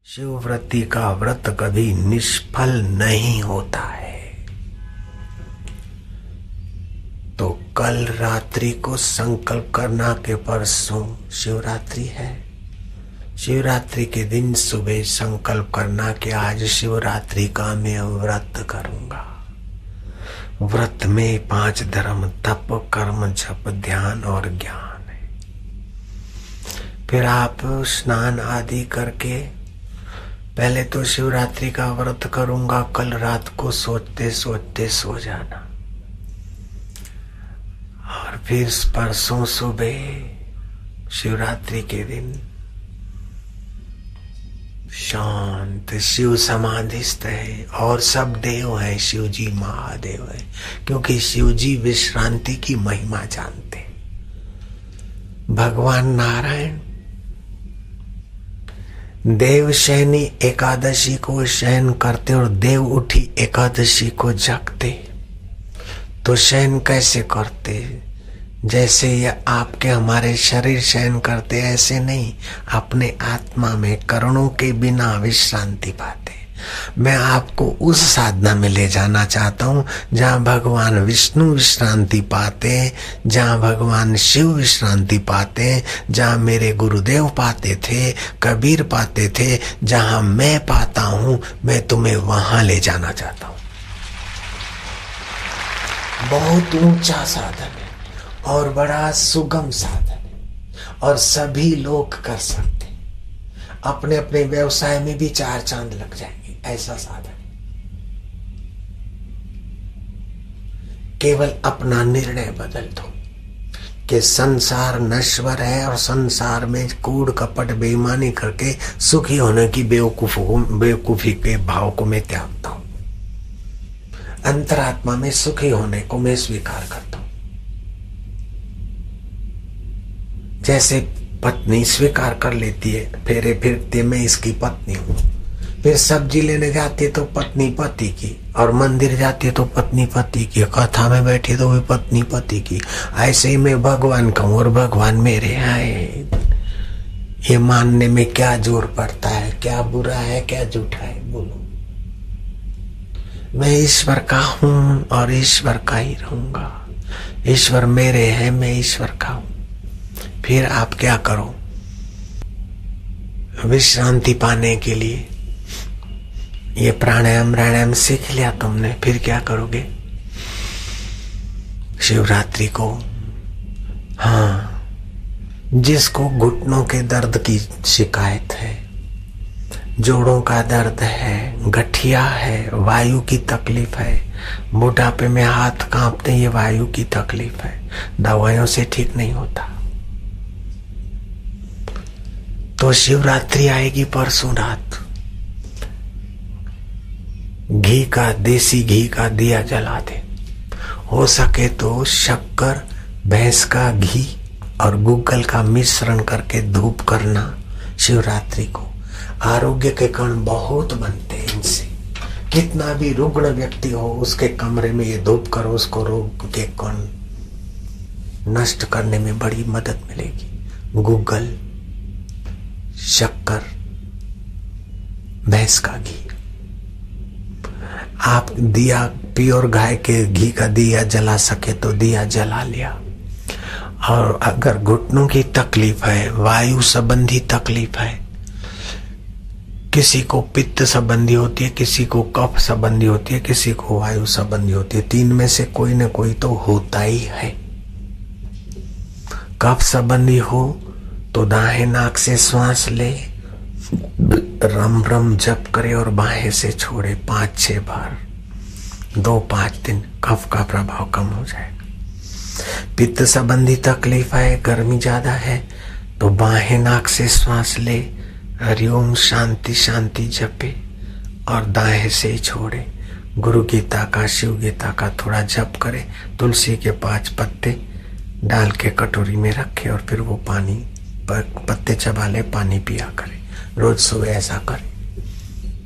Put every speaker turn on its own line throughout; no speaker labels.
शिवव्रती का व्रत कभी निष्फल नहीं होता है। तो कल रात्रि को संकल्प करना कि परसों शिवरात्रि है। शिवरात्रि के दिन सुबह संकल्प करना कि आज शिवरात्रि का मैं व्रत करूंगा। व्रत में 5 धर्म, तप, कर्म, जप, ध्यान और ज्ञान है। फिर आप स्नान आदि करके पहले तो शिवरात्रि का व्रत करूंगा, कल रात को सोचते सोचते सो जाना। और फिर परसों सुबह शिवरात्रि के दिन शांत शिव समाधिस्थ है और सब देव है, शिव जी महादेव है, क्योंकि शिव जी विश्रांति की महिमा जानते। भगवान नारायण देव शयनी एकादशी को शयन करते और देव उठी एकादशी को जगते। तो शयन कैसे करते? जैसे ये आपके हमारे शरीर शयन करते, ऐसे नहीं, अपने आत्मा में करणों के बिना विश्रांति पाते। मैं आपको उस साधना में ले जाना चाहता हूँ जहाँ भगवान विष्णु विश्रांति पाते, जहाँ भगवान शिव विश्रांति पाते, जहाँ मेरे गुरुदेव पाते थे, कबीर पाते थे, जहाँ मैं पाता हूँ, मैं तुम्हें वहां ले जाना चाहता हूँ। बहुत ऊंचा साधन है और बड़ा सुगम साधन है और सभी लोग कर सकते। अपने अपने व्यवसाय में भी 4 चांद लग जाएंगे, ऐसा साधन। केवल अपना निर्णय बदल दो कि संसार नश्वर है और संसार में कूड़ कपट बेईमानी करके सुखी होने की बेवकूफी के भाव को मैं त्यागता हूं। अंतरात्मा में सुखी होने को मैं स्वीकार करता हूं। जैसे पत्नी स्वीकार कर लेती है, फेरे फिरते मैं इसकी पत्नी हूं। फिर सब्जी लेने जाती है तो पत्नी पति की, और मंदिर जाती है तो पत्नी पति की, कथा में बैठी तो भी पत्नी पति की। ऐसे ही मैं भगवान का हूं और भगवान मेरे आए। ये मानने में क्या जोर पड़ता है? क्या बुरा है, क्या झूठा है? बोलो। मैं ईश्वर का हूं और ईश्वर का ही रहूंगा। ईश्वर मेरे हैं, मैं ईश्वर का हूं। फिर आप क्या करो? विश्रांति पाने के लिए ये प्राणायाम सीख लिया तुमने, फिर क्या करोगे? शिवरात्रि को, हाँ, जिसको घुटनों के दर्द की शिकायत है, जोड़ों का दर्द है, गठिया है, वायु की तकलीफ है, बुढ़ापे में हाथ कांपते, ये वायु की तकलीफ है, दवाइयों से ठीक नहीं होता, तो शिवरात्रि आएगी परसों रात। घी का, देसी घी का दिया जला दे। हो सके तो शक्कर, भैंस का घी और गूगल का मिश्रण करके धूप करना शिवरात्रि को। आरोग्य के कण बहुत बनते हैं इनसे। कितना भी रुग्ण व्यक्ति हो, उसके कमरे में ये धूप करो, उसको रोग के कण नष्ट करने में बड़ी मदद मिलेगी। गूगल, शक्कर, भैंस का घी। आप दिया प्योर गाय के घी का दिया जला सके तो दिया जला लिया। और अगर घुटनों की तकलीफ है, वायु संबंधी तकलीफ है, किसी को पित्त संबंधी होती है, किसी को कफ संबंधी होती है, किसी को वायु संबंधी होती है, 3 में से कोई न कोई तो होता ही है। कफ संबंधी हो तो दाहिने नाक से श्वास ले, रम रम जप करे और बाहें से छोड़े 5-6 बार, 2-5 दिन, कफ का प्रभाव कम हो जाएगा। पित्त संबंधी तकलीफ है, गर्मी ज्यादा है, तो बाहें नाक से श्वास ले, हरिओम शांति शांति जपे और दाएं से छोड़े। गुरु गीता का, शिव गीता का थोड़ा जप करे, तुलसी के 5 पत्ते डाल के कटोरी में रखे और फिर वो पानी पत्ते चबा ले, पानी पिया करे। रोज सुबह ऐसा करे,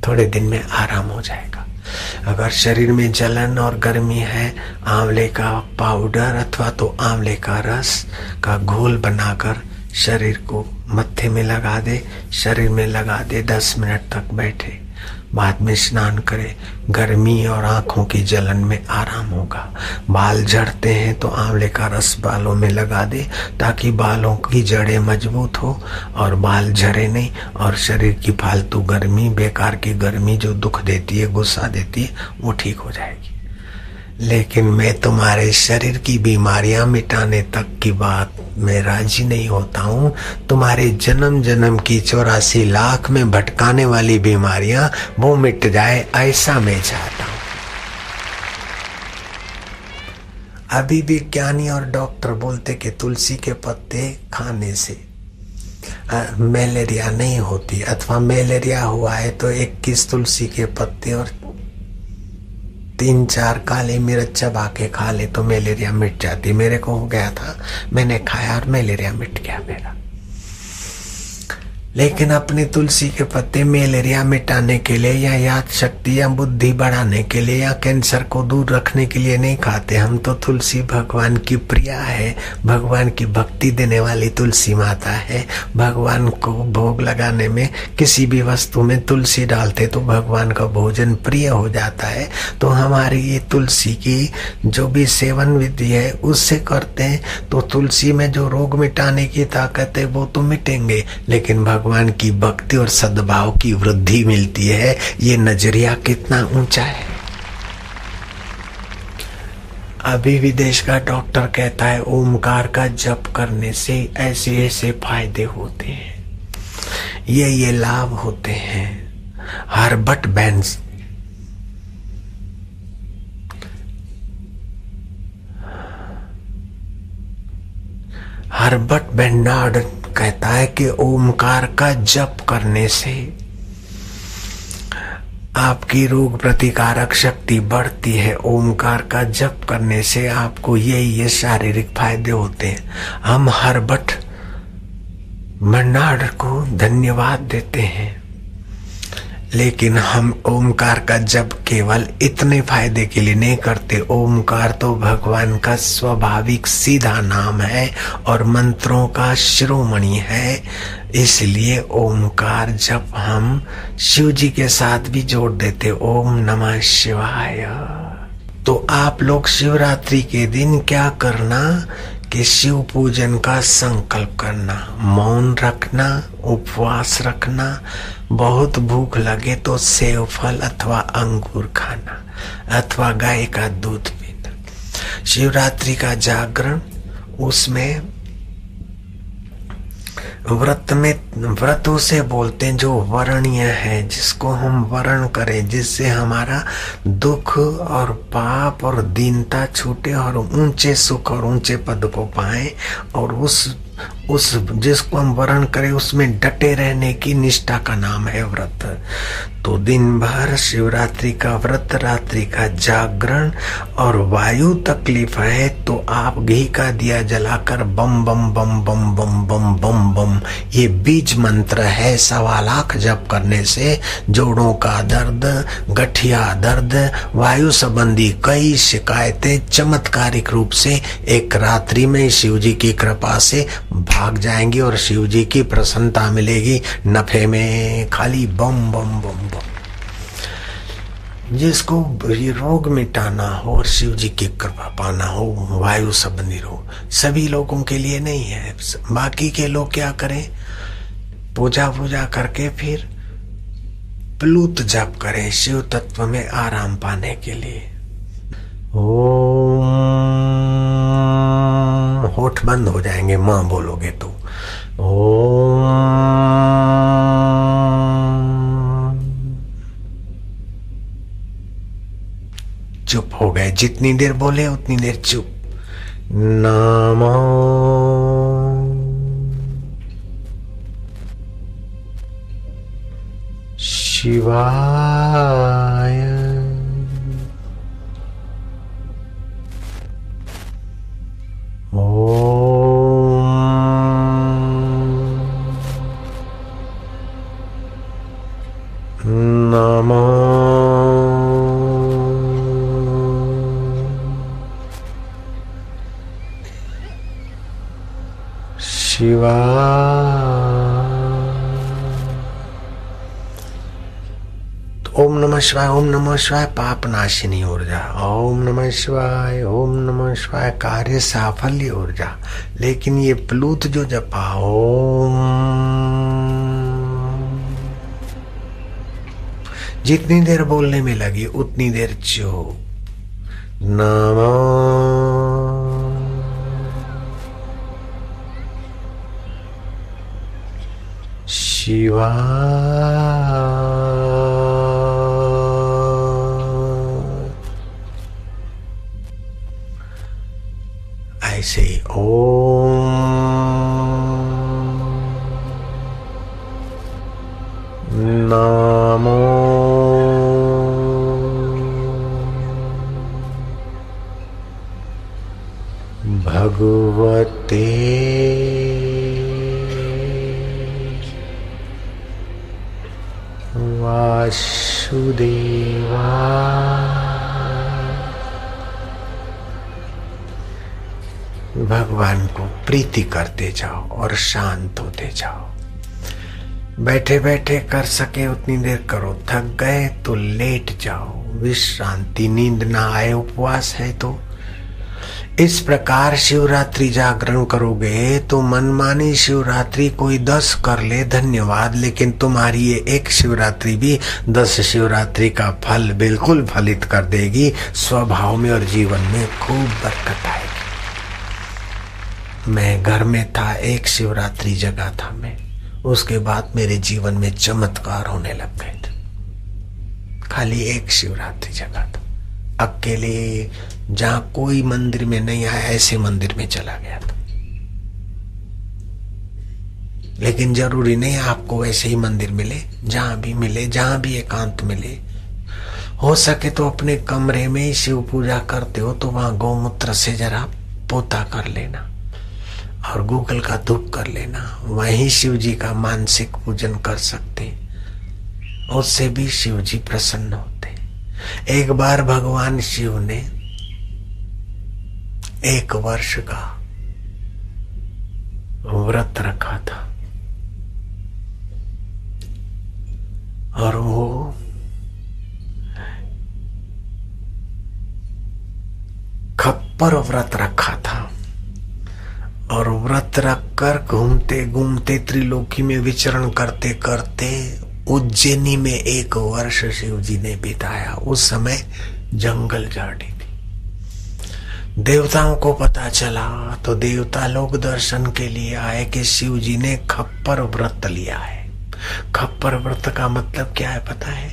थोड़े दिन में आराम हो जाएगा। अगर शरीर में जलन और गर्मी है, आंवले का पाउडर अथवा तो आंवले का रस का घोल बनाकर शरीर को मत्थे में लगा दे, शरीर में लगा दे, 10 मिनट तक बैठे, बाद में स्नान करे। गर्मी और आंखों की जलन में आराम होगा। बाल झड़ते हैं तो आंवले का रस बालों में लगा दे, ताकि बालों की जड़ें मजबूत हो और बाल झड़े नहीं, और शरीर की फालतू गर्मी, बेकार की गर्मी जो दुख देती है, गुस्सा देती है, वो ठीक हो जाएगी। लेकिन मैं तुम्हारे शरीर की बीमारियां मिटाने तक की बात में राजी नहीं होता हूं। तुम्हारे जन्म जन्म की 84 लाख में भटकाने वाली बीमारियां वो मिट जाए, ऐसा मैं चाहता हूं। अभी विज्ञानी और डॉक्टर बोलते कि तुलसी के पत्ते खाने से मलेरिया नहीं होती, अथवा मलेरिया हुआ है तो 21 तुलसी के पत्ते और 3-4 काली मिर्च चबा के खा ले तो मलेरिया मिट जाती। मेरे को हो गया था, मैंने खाया और मलेरिया मिट गया मेरा। लेकिन अपनी तुलसी के पत्ते मलेरिया मिटाने के लिए या याद शक्ति या बुद्धि बढ़ाने के लिए या कैंसर को दूर रखने के लिए नहीं खाते। हम तो तुलसी भगवान की प्रिया है, भगवान की भक्ति देने वाली तुलसी माता है। भगवान को भोग लगाने में किसी भी वस्तु में तुलसी डालते तो भगवान का भोजन प्रिय हो जाता है। तो हमारी ये तुलसी की जो भी सेवन विधि है उससे करते हैं तो तुलसी में जो रोग मिटाने की ताकत है वो तो मिटेंगे, लेकिन भगवान की भक्ति और सद्भाव की वृद्धि मिलती है। ये नजरिया कितना ऊंचा है। अभी विदेश का डॉक्टर कहता है ओमकार का जप करने से ऐसे ऐसे फायदे होते हैं, ये लाभ होते हैं। हर्बर्ट बेंस हर्बर्ट बेनार्ड कहता है कि ओमकार का जप करने से आपकी रोग प्रतिकारक शक्ति बढ़ती है। ओमकार का जप करने से आपको ये शारीरिक फायदे होते हैं। हम हर्बर्ट बेनार्ड को धन्यवाद देते हैं, लेकिन हम ओमकार का जप केवल इतने फायदे के लिए नहीं करते। ओमकार तो भगवान का स्वाभाविक सीधा नाम है और मंत्रों का शिरोमणि है, इसलिए ओमकार जप हम शिव जी के साथ भी जोड़ देते। ओम नमः शिवाय। तो आप लोग शिवरात्रि के दिन क्या करना कि शिव पूजन का संकल्प करना, मौन रखना, उपवास रखना, बहुत भूख लगे तो सेव फल अथवा अंगूर खाना अथवा गाय का दूध पीना। शिवरात्रि का जागरण, उसमें व्रत उसे बोलते हैं जो वरणीय है, जिसको हम वरण करें, जिससे हमारा दुख और पाप और दीनता छूटे और ऊंचे सुख और ऊंचे पद को पाएं। और उस जिसको हम वरण करें उसमें डटे रहने की निष्ठा का नाम है व्रत। तो दिन भर शिवरात्रि का व्रत, रात्रि का जागरण, और वायु तकलीफ है तो आप घी का दिया जलाकर बम बम बम बम बम बम बम बम, ये बीज मंत्र है। 1.25 लाख जप करने से जोड़ों का दर्द, गठिया दर्द, वायु संबंधी कई शिकायतें चमत्कारिक रूप से एक रात्रि में शिव जी की कृपा से भाग जाएंगी और शिव जी की प्रसन्नता मिलेगी। नफे में खाली बम बम बम बम। जिसको ये रोग मिटाना हो और शिव जी की कृपा पाना हो, वायु संबंधी रोग, सभी लोगों के लिए नहीं है। बाकी के लोग क्या करें, पूजा करके फिर प्लूत जप करें शिव तत्व में आराम पाने के लिए। ओम, होठ बंद हो जाएंगे मां बोलोगे तो। ओम, चुप हो गए, जितनी देर बोले उतनी देर चुप। नमो शिवाय। ओम नमो शिवाय। ओम नमः शिवाय, ओम नमः शिवाय पाप नाशिनी ऊर्जा, ओम नमः शिवाय, ओम नमः शिवाय कार्य साफल्य ऊर्जा। लेकिन ये प्लूत जो जपा ओम, जितनी देर बोलने में लगी उतनी देर चुप। नमः शिवाय, ऐसे ही ओम नमो भगवते वासुदेवा। भगवान को प्रीति करते जाओ और शांत होते जाओ। बैठे बैठे कर सके उतनी देर करो, थक गए तो लेट जाओ, विश्रांति। नींद ना आए, उपवास है तो इस प्रकार शिवरात्रि जागरण करोगे तो मनमानी शिवरात्रि कोई 10 कर ले धन्यवाद, लेकिन तुम्हारी ये एक शिवरात्रि भी 10 शिवरात्रि का फल बिल्कुल फलित कर देगी। स्वभाव में और जीवन में खूब बरकत आएगी। मैं घर में था, एक शिवरात्रि जगा था मैं, उसके बाद मेरे जीवन में चमत्कार होने लग गए थे। खाली एक शिवरात्रि जगा था, अकेले, जहां कोई मंदिर में नहीं आया ऐसे मंदिर में चला गया था। लेकिन जरूरी नहीं आपको वैसे ही मंदिर मिले, जहां भी एकांत मिले। हो सके तो अपने कमरे में ही शिव पूजा करते हो तो वहां गौमूत्र से जरा पोता कर लेना और गूगल का धूप कर लेना। वहीं शिव जी का मानसिक पूजन कर सकते, उससे भी शिव जी प्रसन्न होते। एक बार भगवान शिव ने 1 वर्ष का व्रत रखा था और वो खप्पर व्रत रखा था। और व्रत रखकर घूमते घूमते त्रिलोकी में विचरण करते करते उज्जैनी में 1 वर्ष शिव जी ने बिताया। उस समय जंगल झाड़ी थी। देवताओं को पता चला तो देवता लोग दर्शन के लिए आए कि शिव जी ने खप्पर व्रत लिया है। खप्पर व्रत का मतलब क्या है पता है?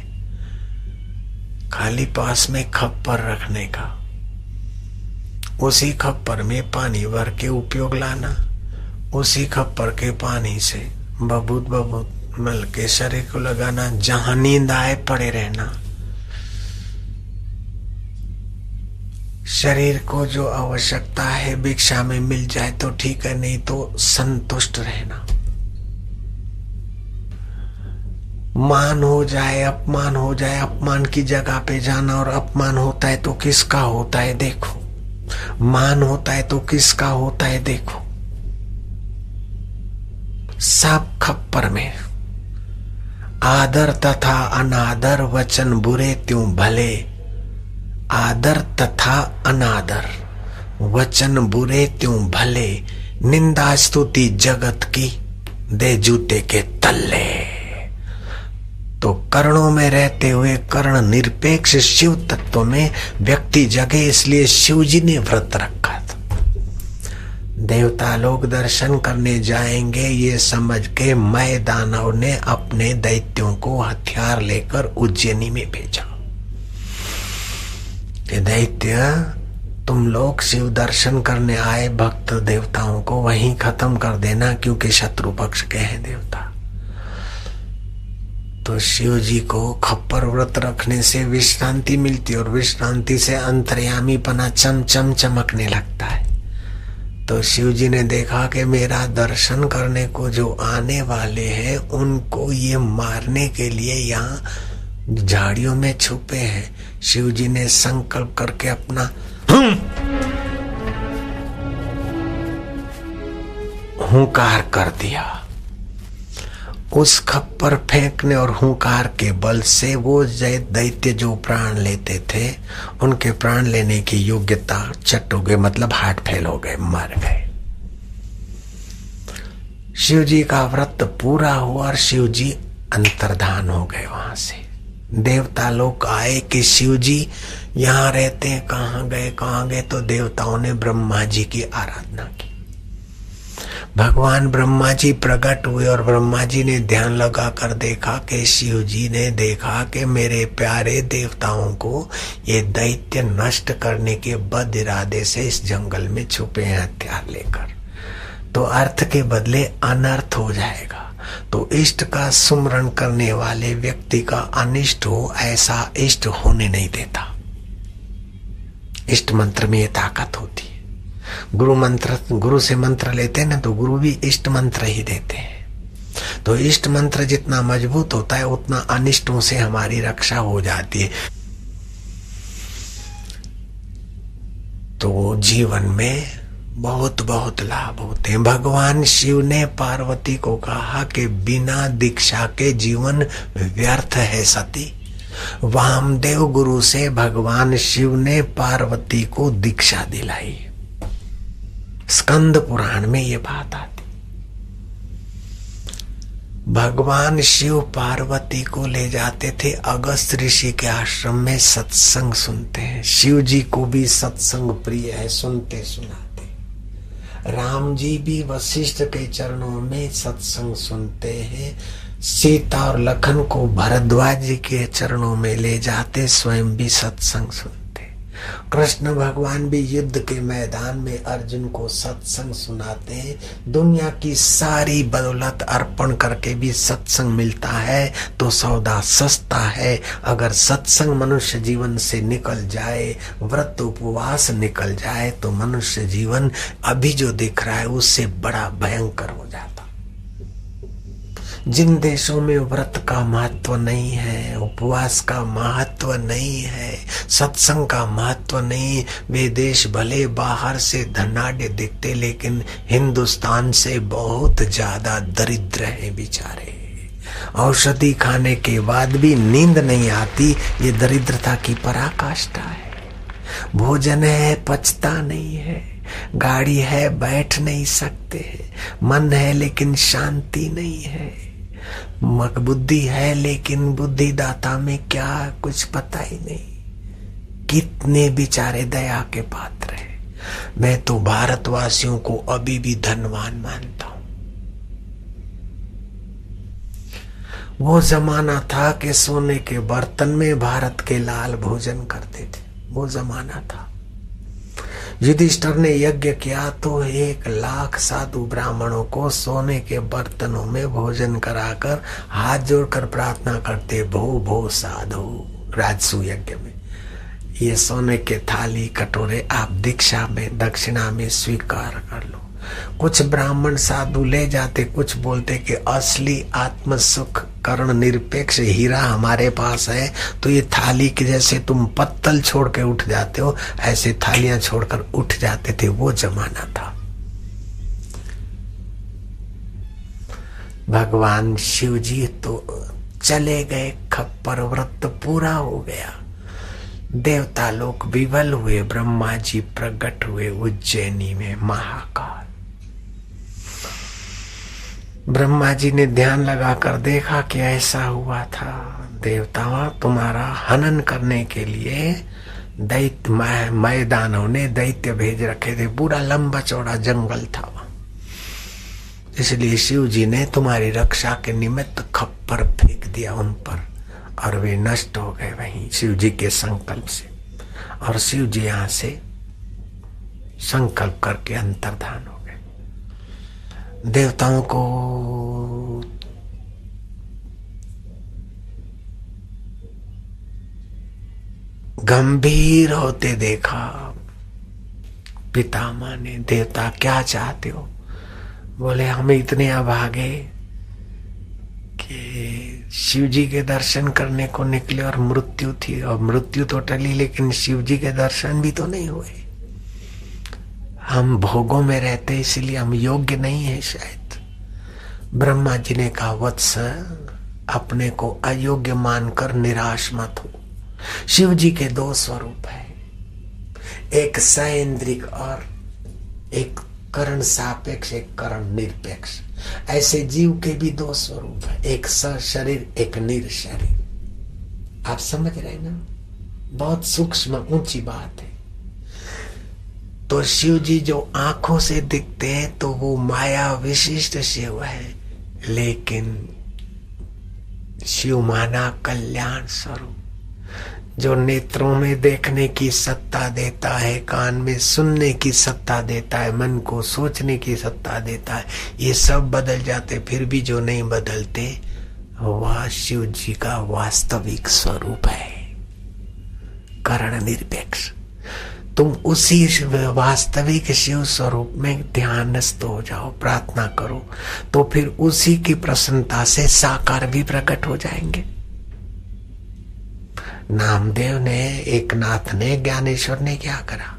खाली पास में खप्पर रखने का, उसी खप्पर में पानी भर के उपयोग लाना, उसी खप्पर के पानी से बबूत बबूत मल के शरीर को लगाना, जहां नींद आए पड़े रहना। शरीर को जो आवश्यकता है भिक्षा में मिल जाए तो ठीक है, नहीं तो संतुष्ट रहना। मान हो जाए, अपमान हो जाए, अपमान की जगह पे जाना। और अपमान होता है तो किसका होता है देखो, मान होता है तो किसका होता है देखो। सब खप्पर में आदर तथा अनादर, वचन बुरे त्यों भले। आदर तथा अनादर, वचन बुरे त्यों भले। निंदा स्तुति जगत की, दे जूते के तल्ले। तो कर्णों में रहते हुए कर्ण निरपेक्ष शिव तत्व में व्यक्ति जगे, इसलिए शिव जी ने व्रत रखा था। देवता लोग दर्शन करने जाएंगे ये समझ के मय दानव ने अपने दैत्यों को हथियार लेकर उज्जैनी में भेजा। ये दैत्य तुम लोग शिव दर्शन करने आए भक्त देवताओं को वहीं खत्म कर देना, क्योंकि शत्रु पक्ष के हैं देवता। तो शिव जी को खप्पर व्रत रखने से विश्रांति मिलती और विश्रांति से अंतर्यामीपना चमचम चमकने लगता है। तो शिव जी ने देखा कि मेरा दर्शन करने को जो आने वाले हैं उनको ये मारने के लिए यहाँ झाड़ियों में छुपे हैं। शिव जी ने संकल्प करके अपना हुंकार कर दिया उस खप्पर फेंकने और हुंकार के बल से वो दैत्य जो प्राण लेते थे उनके प्राण लेने की योग्यता चट हो गई, मतलब हार्ट फेल हो गए, मर गए। शिव जी का व्रत पूरा हुआ और शिव जी अंतर्धान हो गए। वहां से देवता लोग आए कि शिव जी यहाँ रहते हैं, कहाँ गए, तो देवताओं ने ब्रह्मा जी की आराधना की। भगवान ब्रह्मा जी प्रकट हुए और ब्रह्मा जी ने ध्यान लगा कर देखा कि शिव जी ने देखा कि मेरे प्यारे देवताओं को ये दैत्य नष्ट करने के बद इरादे से इस जंगल में छुपे हैं हथियार लेकर, तो अर्थ के बदले अनर्थ हो जाएगा। तो इष्ट का सुमरण करने वाले व्यक्ति का अनिष्ट हो, ऐसा इष्ट होने नहीं देता। इष्ट मंत्र में ये ताकत होती है। गुरु से मंत्र लेते हैं ना, तो गुरु भी इष्ट मंत्र ही देते हैं। तो इष्ट मंत्र जितना मजबूत होता है उतना अनिष्टों से हमारी रक्षा हो जाती है। तो जीवन में बहुत बहुत लाभ होते हैं। भगवान शिव ने पार्वती को कहा कि बिना दीक्षा के जीवन व्यर्थ है सती। वामदेव गुरु से भगवान शिव ने पार्वती को दीक्षा दिलाई। स्कंद पुराण में ये बात आती। भगवान शिव पार्वती को ले जाते थे अगस्त ऋषि के आश्रम में, सत्संग सुनते हैं। शिव जी को भी सत्संग प्रिय है, सुनते सुनाते। राम जी भी वशिष्ठ के चरणों में सत्संग सुनते हैं। सीता और लखन को भरद्वाज जी के चरणों में ले जाते, स्वयं भी सत्संग सुनते। कृष्ण भगवान भी युद्ध के मैदान में अर्जुन को सत्संग सुनाते हैं। दुनिया की सारी बदौलत अर्पण करके भी सत्संग मिलता है तो सौदा सस्ता है। अगर सत्संग मनुष्य जीवन से निकल जाए, व्रत उपवास निकल जाए, तो मनुष्य जीवन अभी जो दिख रहा है उससे बड़ा भयंकर हो जाता। जिन देशों में व्रत का महत्व नहीं है, उपवास का महत्व नहीं है, सत्संग का महत्व नहीं, वे देश भले बाहर से धनाढ्य दिखते लेकिन हिंदुस्तान से बहुत ज्यादा दरिद्र है बेचारे। औषधि खाने के बाद भी नींद नहीं आती, ये दरिद्रता की पराकाष्ठा है। भोजन है पचता नहीं है, गाड़ी है बैठ नहीं सकते, मन है लेकिन शांति नहीं है, बुद्धि है लेकिन बुद्धिदाता में क्या कुछ पता ही नहीं। कितने बेचारे दया के पात्र हैं। मैं तो भारतवासियों को अभी भी धनवान मानता हूं। वो जमाना था कि सोने के बर्तन में भारत के लाल भोजन करते थे, वो जमाना था। युधिष्ठिर ने यज्ञ किया तो 1,00,000 साधु ब्राह्मणों को सोने के बर्तनों में भोजन कराकर हाथ जोड़कर प्रार्थना करते, भो भो साधु। राजसू यज्ञ में ये सोने के थाली कटोरे आप दीक्षा में दक्षिणा में स्वीकार कर लो। कुछ ब्राह्मण साधु ले जाते, कुछ बोलते कि असली आत्म सुख कर्ण निरपेक्ष हीरा हमारे पास है, तो ये थाली के जैसे तुम पत्तल छोड़ के उठ जाते हो, ऐसे थालियां छोड़कर उठ जाते थे। वो जमाना था। भगवान शिव जी तो चले गए, खप्पर व्रत पूरा हो गया। देवता लोग विवल हुए, ब्रह्मा जी प्रकट हुए उज्जैनी में महाकाल। ब्रह्मा जी ने ध्यान लगाकर देखा कि ऐसा हुआ था। देवताओं तुम्हारा हनन करने के लिए दैत्य मैदानों ने दैत्य भेज रखे थे, पूरा लंबा चौड़ा जंगल था। इसलिए शिव जी ने तुम्हारी रक्षा के निमित्त खप्पर फेंक दिया उन पर और वे नष्ट हो गए वहीं शिव जी के संकल्प से। और शिव जी यहां से संकल्प करके अंतर्धान हो गए। देवताओं को गंभीर होते देखा। पितामह ने, देवता क्या चाहते हो? बोले हम इतने अभागे कि शिव जी के दर्शन करने को निकले और मृत्यु थी, और मृत्यु तो टली लेकिन शिव जी के दर्शन भी तो नहीं हुए। हम भोगों में रहते इसलिए हम योग्य नहीं है शायद। ब्रह्मा जी ने कहा, वत्स अपने को अयोग्य मानकर निराश मत हो। शिव जी के दो स्वरूप है, एक सइंद्रिक और एक करण सापेक्ष, एक करण निरपेक्ष। ऐसे जीव के भी दो स्वरूप है, एक सशरीर, एक निरशरीर। आप समझ रहे ना, बहुत सूक्ष्म ऊंची बात है। तो शिव जी जो आंखों से दिखते हैं तो वो माया विशिष्ट शिव है, लेकिन शिव माना कल्याण स्वरूप, जो नेत्रों में देखने की सत्ता देता है, कान में सुनने की सत्ता देता है, मन को सोचने की सत्ता देता है। ये सब बदल जाते, फिर भी जो नहीं बदलते वह शिव जी का वास्तविक स्वरूप है, करण निरपेक्ष। तुम उसी वास्तविक शिव स्वरूप में ध्यानस्थ हो जाओ, प्रार्थना करो, तो फिर उसी की प्रसन्नता से साकार भी प्रकट हो जाएंगे। नामदेव ने, एकनाथ ने, ज्ञानेश्वर ने क्या करा,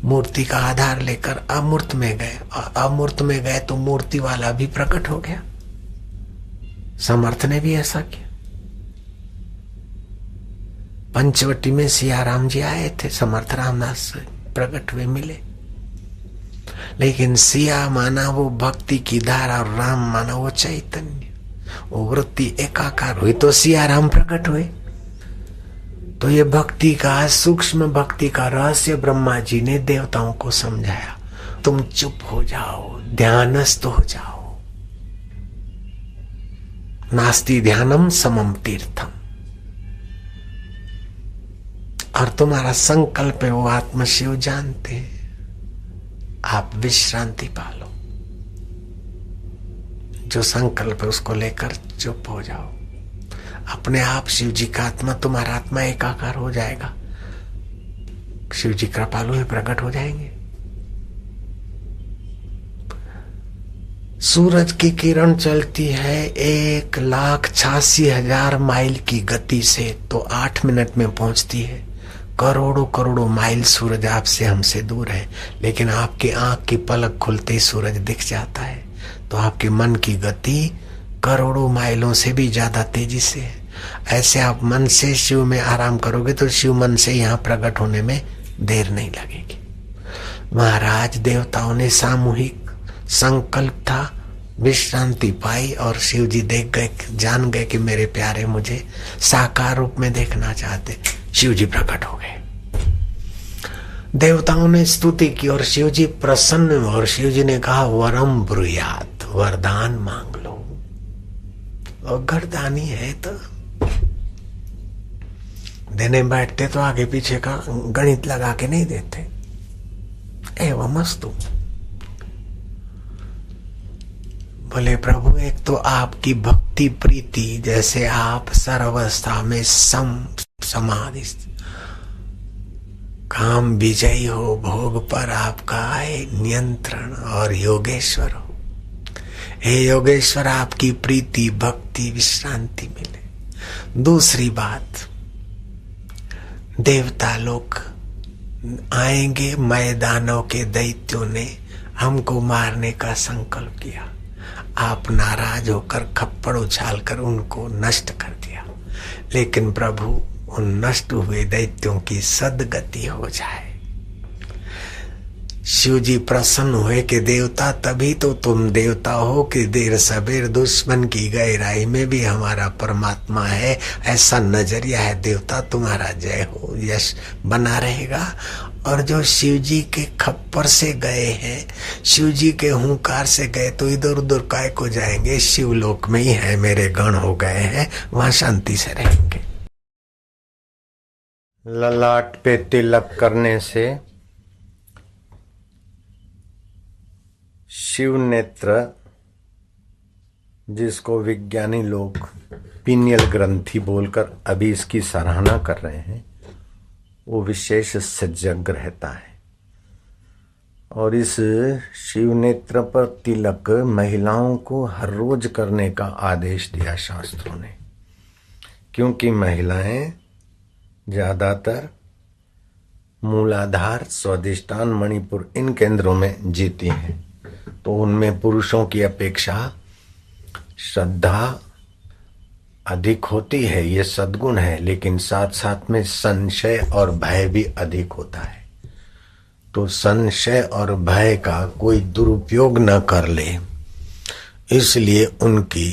मूर्ति का आधार लेकर अमूर्त में गए, और अमूर्त में गए तो मूर्ति वाला भी प्रकट हो गया। समर्थ ने भी ऐसा किया। पंचवटी में सियाराम जी आए थे, समर्थ रामदास से प्रकट हुए, मिले, लेकिन सिया माना वो भक्ति की धारा और राम माना वो चैतन्य, वो वृत्ति एकाकार हुई तो सियाराम प्रकट हुए। तो ये भक्ति का, सूक्ष्म भक्ति का रहस्य ब्रह्मा जी ने देवताओं को समझाया। तुम चुप हो जाओ, ध्यानस्थ हो जाओ। नास्ति ध्यानम समम तीर्थम। और तुम्हारा संकल्प है वो आत्म शिव जानते हैं। आप विश्रांति पालो, जो संकल्प है उसको लेकर चुप हो जाओ। अपने आप शिव जी का आत्मा, तुम्हारा आत्मा एकाकार हो जाएगा। शिव जी कृपालु है, प्रकट हो जाएंगे। सूरज की किरण चलती है 1,86,000 माइल की गति से तो 8 मिनट में पहुंचती है। करोड़ों करोड़ों माइल सूरज आपसे, हमसे दूर है, लेकिन आपकी आंख की पलक खुलते ही सूरज दिख जाता है। तो आपके मन की गति करोड़ों माइलों से भी ज्यादा तेजी से है। ऐसे आप मन से शिव में आराम करोगे तो शिव मन से यहाँ प्रकट होने में देर नहीं लगेगी। महाराज देवताओं ने सामूहिक संकल्प था, विश्रांति पाई और शिव जी देख गए, जान गए कि मेरे प्यारे मुझे साकार रूप में देखना चाहते। शिव जी प्रकट हो गए। देवताओं ने स्तुति की और शिव जी प्रसन्न हुए और शिव जी ने कहा, वरम ब्रूयात, वरदान मांग लो। और गर्दानी है तो देने बैठते तो आगे पीछे का गणित लगा के नहीं देते। एवं मस्तु। बोले प्रभु, एक तो आपकी भक्ति प्रीति, जैसे आप सर्वावस्था में समाधि, काम विजयी हो, भोग पर आपका है नियंत्रण, और योगेश्वर हो। हे योगेश्वर, आपकी प्रीति, भक्ति, विश्रांति मिले। दूसरी बात, देवता लोग आएंगे, मैदानों के दैत्यों ने हमको मारने का संकल्प किया। आप नाराज होकर खप्पड़ उछालकर उनको नष्ट कर दिया। लेकिन प्रभु, उन नष्ट हुए दैत्यों की सद्गति हो जाए। शिव जी प्रसन्न हुए कि देवता, तभी तो तुम देवता हो कि देर सबेर दुश्मन की गहराई में भी हमारा परमात्मा है, ऐसा नजरिया है। देवता तुम्हारा जय हो, यश बना रहेगा। और जो शिव जी के खप्पर से गए हैं, शिव जी के हुंकार से गए, तो इधर उधर काय को जाएंगे, शिवलोक में ही है, मेरे गण हो गए हैं, वहां शांति से रहेंगे।
ललाट पे तिलक करने से शिव नेत्र, जिसको विज्ञानी लोग पीनियल ग्रंथि बोलकर अभी इसकी सराहना कर रहे हैं, वो विशेष सजग रहता है। और इस शिव नेत्र पर तिलक महिलाओं को हर रोज करने का आदेश दिया शास्त्रों ने, क्योंकि महिलाएं ज्यादातर मूलाधार, स्वादिष्टान, मणिपुर इन केंद्रों में जीती हैं। तो उनमें पुरुषों की अपेक्षा श्रद्धा अधिक होती है, ये सद्गुण है, लेकिन साथ साथ में संशय और भय भी अधिक होता है। तो संशय और भय का कोई दुरुपयोग न कर ले, इसलिए उनकी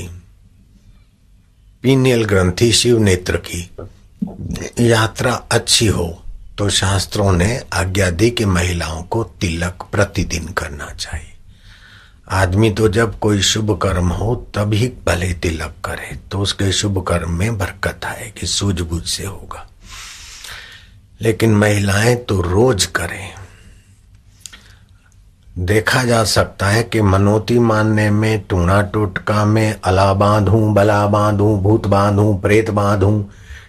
पीनियल ग्रंथि शिव नेत्र की यात्रा अच्छी हो तो शास्त्रों ने आज्ञा दी कि महिलाओं को तिलक प्रतिदिन करना चाहिए। आदमी तो जब कोई शुभ कर्म हो तभी भले तिलक करे, तो उसके शुभ कर्म में बरकत आएगी, सूझबूझ से होगा। लेकिन महिलाएं तो रोज करें। देखा जा सकता है कि मनोती मानने में, टूणा टोटका में, अला बांधूं, बला बांधूं, भूत बांधूं, प्रेत बांधूं,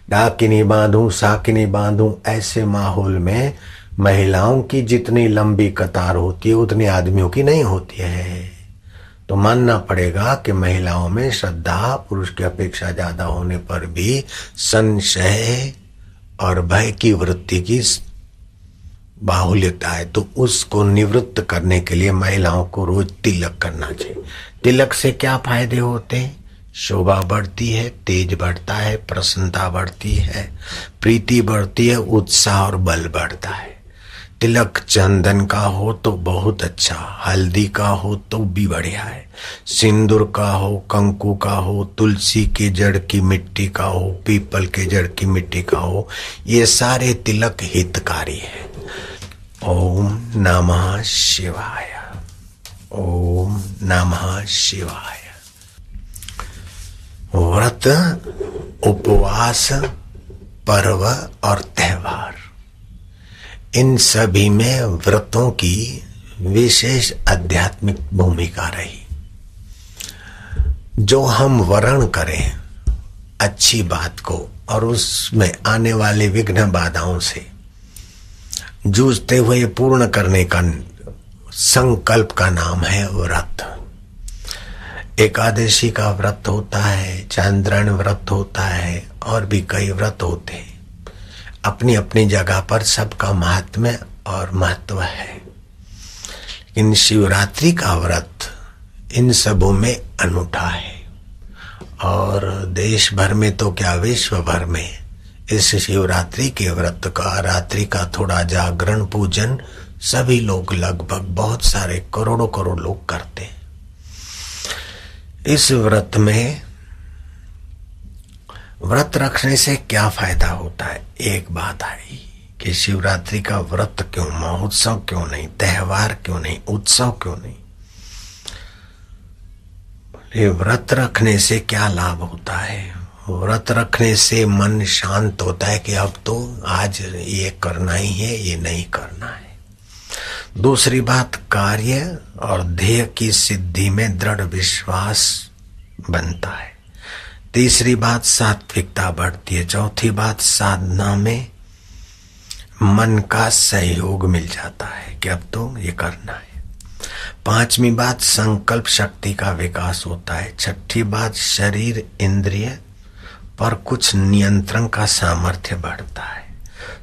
डाकिनी बांधूं, साकिनी बांधूं, ऐसे माहौल में महिलाओं की जितनी लंबी कतार होती है उतनी आदमियों की नहीं होती है। तो मानना पड़ेगा कि महिलाओं में श्रद्धा पुरुष की अपेक्षा ज्यादा होने पर भी संशय और भय की वृत्ति की बाहुल्यता है, तो उसको निवृत्त करने के लिए महिलाओं को रोज तिलक करना चाहिए। तिलक से क्या फायदे होते हैं? शोभा बढ़ती है, तेज बढ़ता है, प्रसन्नता बढ़ती है, प्रीति बढ़ती है, उत्साह और बल बढ़ता है। तिलक चंदन का हो तो बहुत अच्छा, हल्दी का हो तो भी बढ़िया है, सिंदूर का हो, कंकु का हो, तुलसी के जड़ की मिट्टी का हो, पीपल के जड़ की मिट्टी का हो, ये सारे तिलक हितकारी है। ओम नमः शिवाय। ओम नमः शिवाय। व्रत, उपवास, पर्व और त्योहार, इन सभी में व्रतों की विशेष आध्यात्मिक भूमिका रही। जो हम वर्ण करें अच्छी बात को और उसमें आने वाले विघ्न बाधाओं से जूझते हुए पूर्ण करने का संकल्प का नाम है व्रत। एकादशी का व्रत होता है, चांद्रायण व्रत होता है, और भी कई व्रत होते हैं। अपनी अपनी जगह पर सबका महात्म्य और महत्व है। लेकिन शिवरात्रि का व्रत इन सबों में अनूठा है, और देश भर में तो क्या विश्व भर में इस शिवरात्रि के व्रत का, रात्रि का थोड़ा जागरण पूजन सभी लोग, लगभग बहुत सारे करोड़ों करोड़ लोग करते हैं। इस व्रत में व्रत रखने से क्या फायदा होता है? एक बात आई कि शिवरात्रि का व्रत क्यों, महोत्सव क्यों नहीं, त्योहार क्यों नहीं, उत्सव क्यों नहीं? ये व्रत रखने से क्या लाभ होता है? व्रत रखने से मन शांत होता है कि अब तो आज ये करना ही है, ये नहीं करना है। दूसरी बात, कार्य और ध्येय की सिद्धि में दृढ़ विश्वास बनता है। तीसरी बात, सात्विकता बढ़ती है। चौथी बात, साधना में मन का सहयोग मिल जाता है कि अब तो ये करना है। पांचवी बात, संकल्प शक्ति का विकास होता है। छठी बात, शरीर इंद्रिय पर कुछ नियंत्रण का सामर्थ्य बढ़ता है।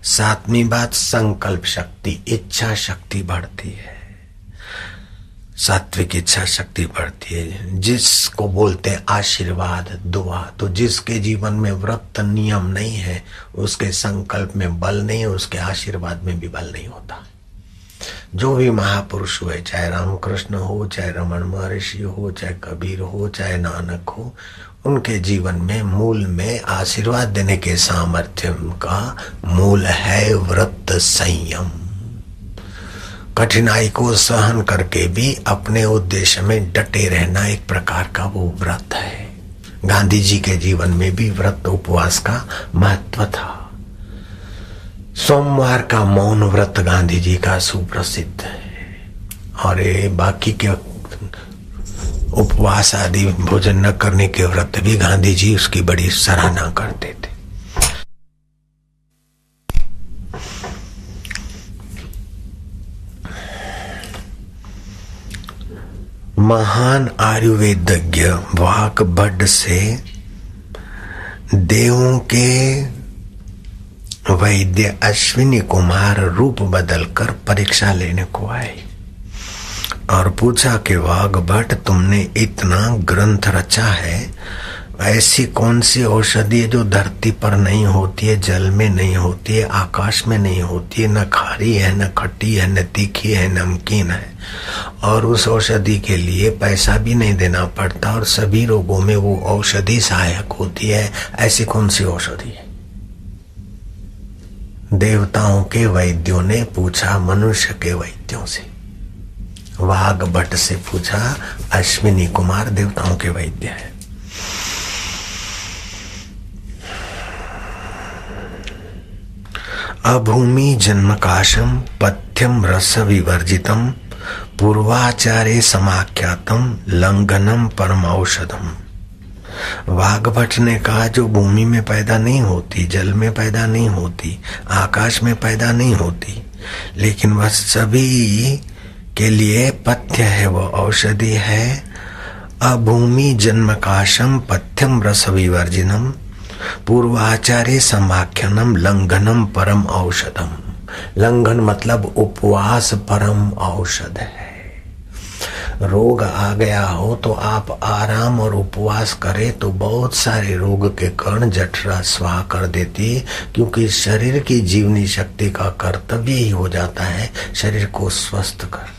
सातवीं बात, संकल्प शक्ति, इच्छा शक्ति बढ़ती है। सात्विक इच्छा शक्ति बढ़ती है, जिसको बोलते हैं आशीर्वाद, दुआ। तो जिसके जीवन में व्रत नियम नहीं है, उसके संकल्प में बल नहीं है, उसके आशीर्वाद में भी बल नहीं होता। जो भी महापुरुष हुए, चाहे रामकृष्ण हो, चाहे रमण महर्षि हो, चाहे कबीर हो, चाहे नानक हो, उनके जीवन में मूल में आशीर्वाद देने के सामर्थ्य का मूल है व्रत संयम। कठिनाई को सहन करके भी अपने उद्देश्य में डटे रहना एक प्रकार का वो व्रत है। गांधी जी के जीवन में भी व्रत उपवास का महत्व था। सोमवार का मौन व्रत गांधी जी का सुप्रसिद्ध है, और ये बाकी के उपवास आदि भोजन न करने के व्रत भी गांधी जी उसकी बड़ी सराहना करते थे। महान आयुर्वेदज्ञ वाकभट्ट से देवों के वैद्य अश्विनी कुमार रूप बदलकर परीक्षा लेने को आए।
और पूछा कि वाघ भट्ट, तुमने इतना ग्रंथ रचा है, ऐसी कौन सी औषधि है जो धरती पर नहीं होती है, जल में नहीं होती है, आकाश में नहीं होती है, न खारी है, न खट्टी है, न तीखी है, नमकीन है, और उस औषधि के लिए पैसा भी नहीं देना पड़ता और सभी रोगों में वो औषधि सहायक होती है, ऐसी कौन सी औषधि है? देवताओं के वैद्यों ने पूछा मनुष्य के वैद्यों से। वाघ भट्ट से पूछा, अश्विनी कुमार देवताओं के वैद्य है। अभूमि जन्मकाशम पथ्यम रस विवर्जितम पूर्वाचार्य समाख्यातम लंघनम परम औषधम। वाघ भट्ट ने कहा, जो भूमि में पैदा नहीं होती, जल में पैदा नहीं होती, आकाश में पैदा नहीं होती, लेकिन वह सभी के लिए पथ्य है, वो औषधि है। अभूमि जन्मकाशम पथ्यम रस विवर्जिनम पूर्वाचार्य समाख्यानम लंघनम परम औषधम। लंघन मतलब उपवास परम औषध है। रोग आ गया हो तो आप आराम और उपवास करें तो बहुत सारे रोग के कण जठरा स्वाह कर देती है, क्योंकि शरीर की जीवनी शक्ति का कर्तव्य ही हो जाता है शरीर को स्वस्थ कर।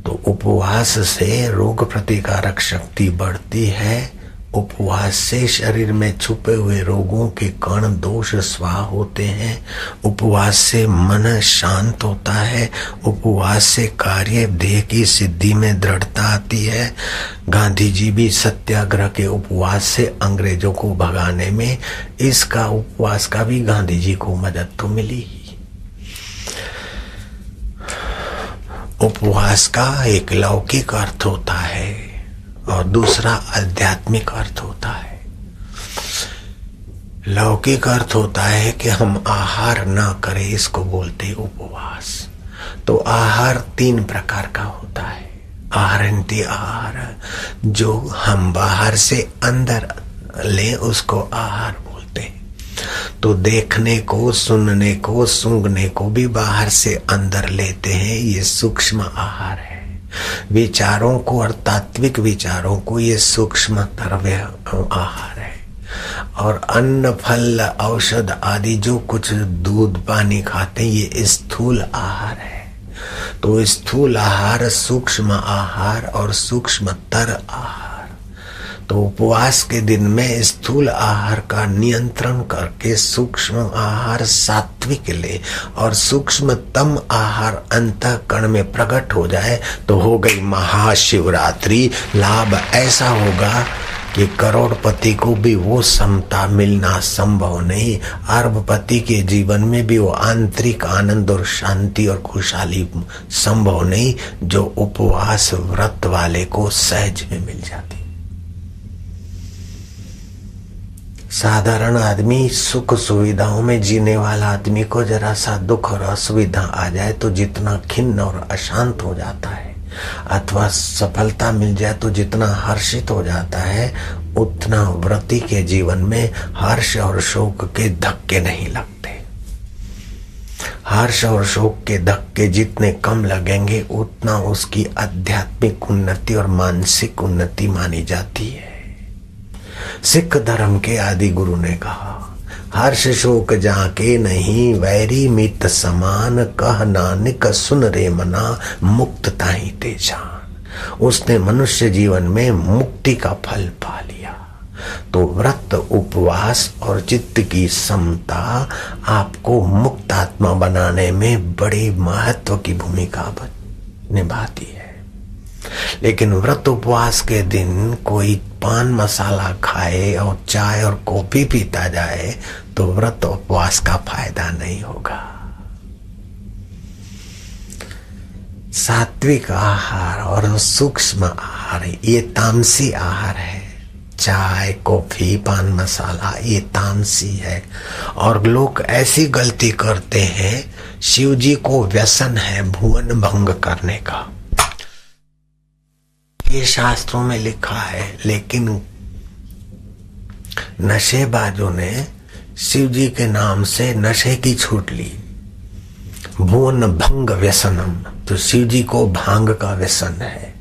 तो उपवास से रोग प्रतिकारक शक्ति बढ़ती है। उपवास से शरीर में छुपे हुए रोगों के कण दोष स्वाह होते हैं। उपवास से मन शांत होता है। उपवास से कार्य देह की सिद्धि में दृढ़ता आती है। गांधी जी भी सत्याग्रह के उपवास से अंग्रेजों को भगाने में इसका उपवास का भी गांधी जी को मदद तो मिली ही। उपवास का एक लौकिक अर्थ होता है और दूसरा आध्यात्मिक अर्थ होता है। लौकिक अर्थ होता है कि हम आहार ना करें, इसको बोलते उपवास। तो आहार 3 प्रकार का होता है। आहरंती आहार, जो हम बाहर से अंदर ले उसको आहार बोलते हैं। तो देखने को, सुनने को, सूंघने को भी बाहर से अंदर लेते हैं, ये सूक्ष्म आहार है। विचारों को और तात्विक विचारों को ये सूक्ष्म तरव्य आहार है। और अन्न फल औषध आदि जो कुछ दूध पानी खाते हैं ये स्थूल आहार है। तो स्थूल आहार, सूक्ष्म आहार और सूक्ष्मतर आहार। तो उपवास के दिन में स्थूल आहार का नियंत्रण करके सूक्ष्म आहार सात्विक ले और सूक्ष्मतम आहार अंतःकरण में प्रकट हो जाए तो हो गई महाशिवरात्रि। लाभ ऐसा होगा कि करोड़पति को भी वो समता मिलना संभव नहीं। अरबपति के जीवन में भी वो आंतरिक आनंद और शांति और खुशहाली संभव नहीं जो उपवास व्रत वाले को सहज में मिल जाती। साधारण आदमी सुख सुविधाओं में जीने वाला आदमी को जरा सा दुख और असुविधा आ जाए तो जितना खिन्न और अशांत हो जाता है, अथवा सफलता मिल जाए तो जितना हर्षित हो जाता है, उतना व्रती के जीवन में हर्ष और शोक के धक्के नहीं लगते। हर्ष और शोक के धक्के जितने कम लगेंगे उतना उसकी आध्यात्मिक उन्नति और मानसिक उन्नति मानी जाती है। सिख धर्म के आदि गुरु ने कहा, हर्ष शोक जाके नहीं, वैरी मित समान, कह नानक सुन रे मना, मुक्त ताहि ते जान। उसने मनुष्य जीवन में मुक्ति का फल पा लिया। तो व्रत, उपवास और चित्त की समता आपको मुक्त आत्मा बनाने में बड़ी महत्व की भूमिका निभाती है। लेकिन व्रत उपवास के दिन कोई पान मसाला खाए और चाय और कॉफी पीता जाए तो व्रत उपवास का फायदा नहीं होगा। सात्विक आहार और सूक्ष्म आहार ये तामसी आहार है। चाय, कॉफी, पान मसाला ये तामसी है। और लोग ऐसी गलती करते हैं, शिव जी को व्यसन है भुवन भंग करने का, ये शास्त्रों में लिखा है। लेकिन नशेबाजों ने शिव जी के नाम से नशे की छूट ली भुवन भंग व्यसनम, तो शिव जी को भांग का व्यसन है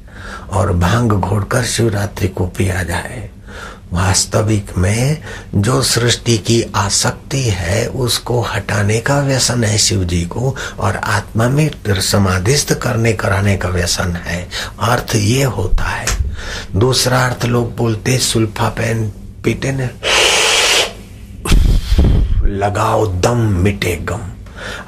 और भांग घोड़कर शिवरात्रि को पिया जाए। वास्तविक में जो सृष्टि की आसक्ति है उसको हटाने का व्यसन है शिव जी को, और आत्मा में समाधिस्थ कराने का व्यसन है। अर्थ ये होता है। दूसरा अर्थ लोग बोलते सुल्फा पेन पीते न, लगाओ दम मिटे गम।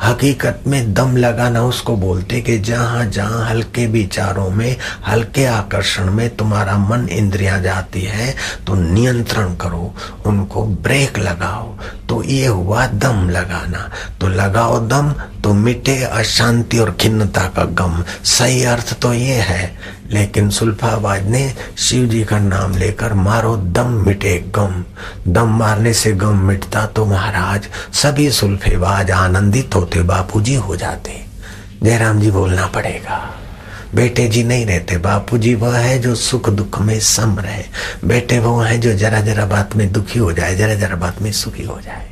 हकीकत में दम लगाना उसको बोलते कि जहां जहां हल्के विचारों में, हल्के आकर्षण में तुम्हारा मन इंद्रियां जाती है तो नियंत्रण करो, उनको ब्रेक लगाओ। तो ये हुआ दम लगाना। तो लगाओ दम तो मिटे अशांति और खिन्नता का गम। सही अर्थ तो ये है, लेकिन सुल्फाबाज ने शिव जी का नाम लेकर मारो दम मिटे गम। दम मारने से गम मिटता तो महाराज सभी सुल्फेबाज आनंदित होते, बापूजी हो जाते। जयराम जी बोलना पड़ेगा। बेटे जी नहीं रहते, बापूजी वह है जो सुख दुख में सम रहे। बेटे वो है जो जरा जरा बात में दुखी हो जाए, जरा जरा बात में सुखी हो जाए।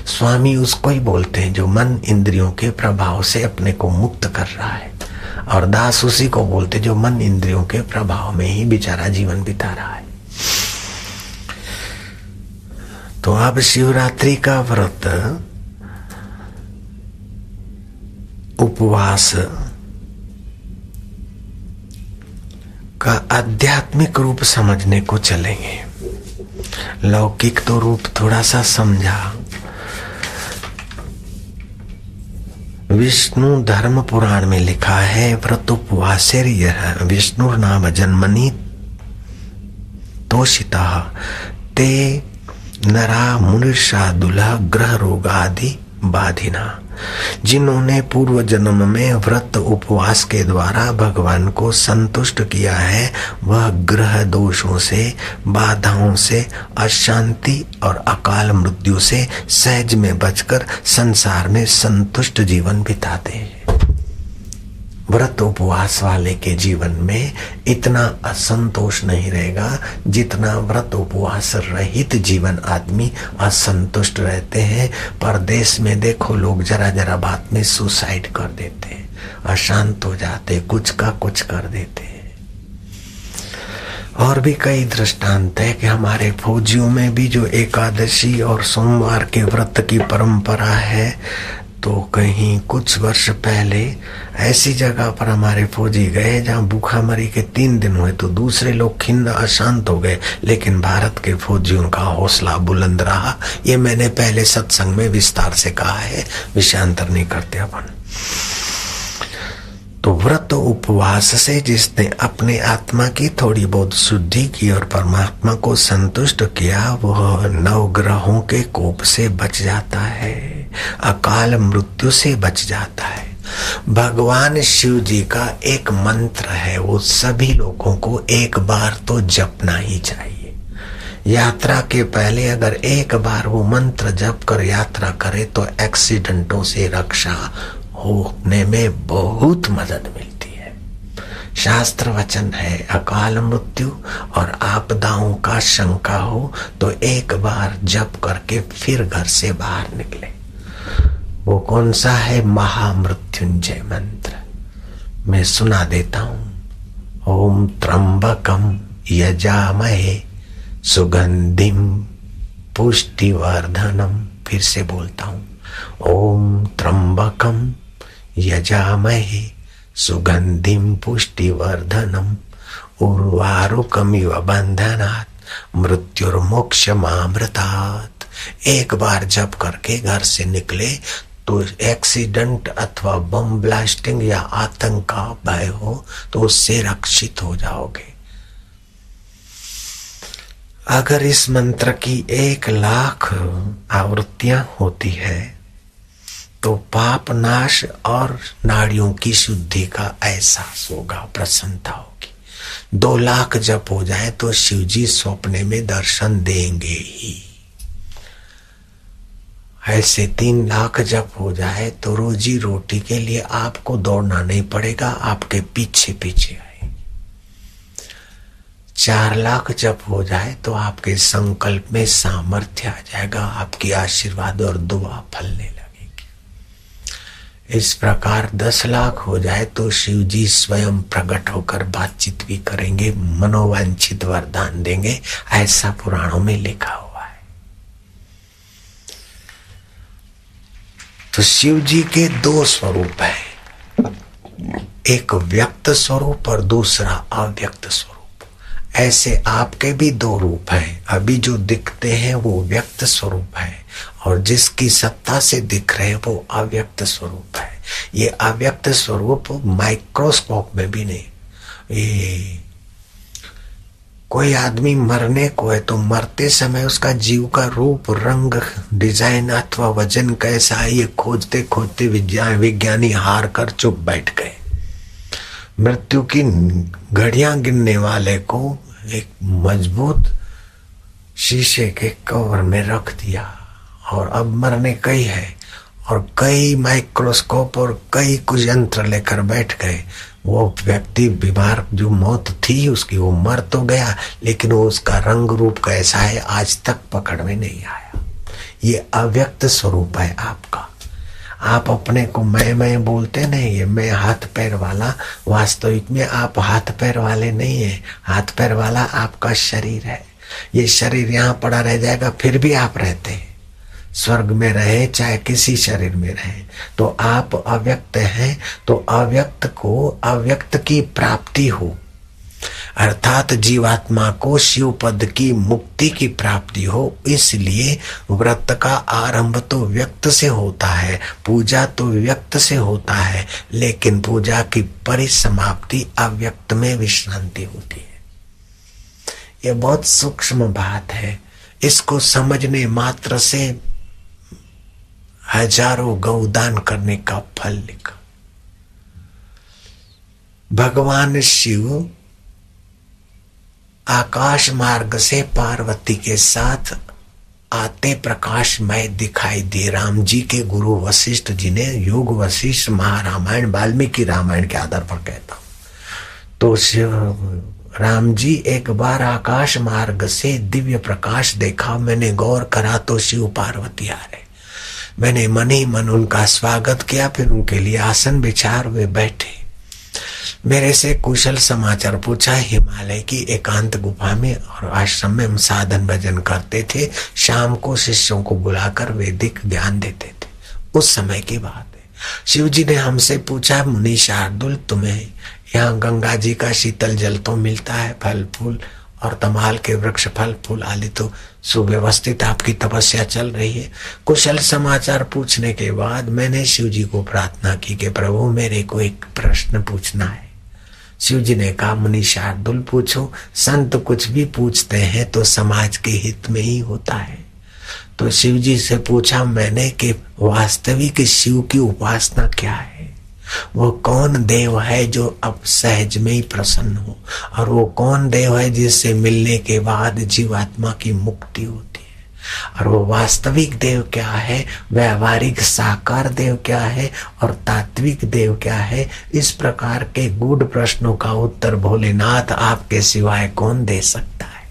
स्वामी उसको ही बोलते हैं जो मन इंद्रियों के प्रभाव से अपने को मुक्त कर रहा है, और दास उसी को बोलते जो मन इंद्रियों के प्रभाव में ही बेचारा जीवन बिता रहा है। तो अब शिवरात्रि का व्रत, उपवास का आध्यात्मिक रूप समझने को चलेंगे। लौकिक तो रूप थोड़ा सा समझा। विष्णु धर्म पुराण में लिखा है व्रत उपवासेर यह विष्णु नाम जन्मनि तोषिता ते नरा मुनिषा दुलह ग्रह रोगादि बाधिना। जिन्होंने पूर्व जन्म में व्रत उपवास के द्वारा भगवान को संतुष्ट किया है, वह ग्रह दोषों से, बाधाओं से, अशांति और अकाल मृत्यु से सहज में बचकर संसार में संतुष्ट जीवन बिताते हैं। व्रत उपवास वाले के जीवन में इतना असंतोष नहीं रहेगा जितना व्रत उपवास रहित जीवन आदमी असंतुष्ट रहते हैं। परदेश में देखो लोग जरा जरा बात में सुसाइड कर देते हैं, अशांत हो जाते, कुछ का कुछ कर देते हैं। और भी कई दृष्टांत है कि हमारे फौजियों में भी जो एकादशी और सोमवार के व्रत की परंपरा है, तो कहीं कुछ वर्ष पहले ऐसी जगह पर हमारे फौजी गए जहां भूखामरी के 3 दिन हुए, तो दूसरे लोग खिन्न अशांत हो गए, लेकिन भारत के फौजियों का हौसला बुलंद रहा। ये मैंने पहले सत्संग में विस्तार से कहा है, विषयांतर नहीं करते अपन। तो व्रत उपवास से जिसने अपने आत्मा की थोड़ी बहुत शुद्धि की और परमात्मा को संतुष्ट किया, वह नवग्रहों के कोप से बच जाता है, अकाल मृत्यु से बच जाता है। भगवान शिव जी का एक मंत्र है, वो सभी लोगों को एक बार तो जपना ही चाहिए। यात्रा के पहले अगर एक बार वो मंत्र जप कर यात्रा करे तो एक्सीडेंटों से रक्षा होने में बहुत मदद मिलती है। शास्त्र वचन है, अकाल मृत्यु और आपदाओं का शंका हो तो एक बार जप करके फिर घर से बाहर निकले। वो कौन सा है? महामृत्युंजय मंत्र मैं सुना देता हूं। ओम त्र्यंबकम यजामहे सुगंधिम पुष्टिवर्धनम। फिर से बोलता हूं, ओम त्र्यंबकम यजामहे सुगंधिम पुष्टिवर्धनम उर्वारुकमिव बंधनात् मृत्युर्मोक्षमामृतात्। एक बार जप करके घर से निकले तो एक्सीडेंट अथवा बम ब्लास्टिंग या आतंक का भय हो तो उससे रक्षित हो जाओगे। अगर इस मंत्र की 1,00,000 आवृत्तियां होती है तो पाप नाश और नाड़ियों की शुद्धि का एहसास होगा, प्रसन्नता होगी। 2,00,000 जप हो जाए तो शिव जी स्वप्न में दर्शन देंगे ही। ऐसे 3,00,000 जप हो जाए तो रोजी रोटी के लिए आपको दौड़ना नहीं पड़ेगा, आपके पीछे पीछे आएगी। 4,00,000 जप हो जाए तो आपके संकल्प में सामर्थ्य आ जाएगा, आपकी आशीर्वाद और दुआ फलने लगेगी। इस प्रकार 10 लाख हो जाए तो शिव जी स्वयं प्रकट होकर बातचीत भी करेंगे, मनोवांछित वरदान देंगे, ऐसा पुराणों में लिखा हुआ है। तो शिव जी के 2 स्वरूप हैं, एक व्यक्त स्वरूप और दूसरा अव्यक्त स्वरूप। ऐसे आपके भी 2 रूप हैं। अभी जो दिखते हैं वो व्यक्त स्वरूप है और जिसकी सत्ता से दिख रहे हैं वो अव्यक्त स्वरूप है। ये अव्यक्त स्वरूप माइक्रोस्कोप में भी नहीं। ये कोई आदमी मरने को है तो मरते समय उसका जीव का रूप, रंग, डिजाइन अथवा वजन कैसा है ये खोजते खोजते विज्ञानी हार कर चुप बैठ गए। मृत्यु की घड़ियां गिनने वाले को एक मजबूत शीशे के कवर में रख दिया और अब मरने कई है और कई माइक्रोस्कोप और कई कुछ यंत्र लेकर बैठ गए। वो व्यक्ति बीमार जो मौत थी उसकी, वो मर तो गया लेकिन वो उसका रंग रूप कैसा है आज तक पकड़ में नहीं आया। ये अव्यक्त स्वरूप है आपका। आप अपने को मैं बोलते नहीं है, मैं हाथ पैर वाला। वास्तविक में आप हाथ पैर वाले नहीं है। हाथ पैर वाला आपका शरीर है। ये शरीर यहाँ पड़ा रह जाएगा फिर भी आप रहते हैं। स्वर्ग में रहे चाहे किसी शरीर में रहे तो आप अव्यक्त हैं। तो अव्यक्त को अव्यक्त की प्राप्ति हो, अर्थात जीवात्मा को शिव पद की मुक्ति की प्राप्ति हो। इसलिए व्रत का आरंभ तो व्यक्त से होता है, पूजा तो व्यक्त से होता है, लेकिन पूजा की परिसमाप्ति अव्यक्त में विश्रांति होती है। यह बहुत सूक्ष्म बात है। इसको समझने मात्र से हजारों गौदान करने का फल लिखा। भगवान शिव आकाश मार्ग से पार्वती के साथ आते प्रकाशमय दिखाई दिए। राम जी के गुरु वशिष्ठ जी ने, योग वशिष्ठ महारामायण वाल्मीकि रामायण के आधार पर कहता हूं, तो शिव राम जी एक बार आकाश मार्ग से दिव्य प्रकाश देखा। मैंने गौर करा तो शिव पार्वती आ रहे। मैंने मन ही मन उनका स्वागत किया, फिर उनके लिए आसन बिछार वे बैठे। मेरे से कुशल समाचार पूछा। हिमालय की एकांत गुफा में और आश्रम में हम साधन भजन करते थे। शाम को शिष्यों को बुलाकर वैदिक ज्ञान देते थे। उस समय की बात है। शिव जी ने हमसे पूछा, मुनि शार्दुल, तुम्हें यहाँ गंगा जी का शीतल जल तो मिलता है, फल फूल और तमाल के वृक्ष फल फूल आदि तो सुव्यवस्थित आपकी तपस्या चल रही है। कुशल समाचार पूछने के बाद मैंने शिव जी को प्रार्थना की कि प्रभु मेरे को एक प्रश्न पूछना है। शिव जी ने कहा, मुनि शार्दुल पूछो। संत कुछ भी पूछते हैं तो समाज के हित में ही होता है। तो शिव जी से पूछा मैंने कि वास्तविक शिव की उपासना क्या है? वो कौन देव है जो अब सहज में ही प्रसन्न हो, और वो कौन देव है जिससे मिलने के बाद जीवात्मा की मुक्ति होती है, और वो वास्तविक देव क्या है, व्यवहारिक साकार देव क्या है और तात्विक देव क्या है? इस प्रकार के गूढ़ प्रश्नों का उत्तर भोलेनाथ आपके सिवाय कौन दे सकता है?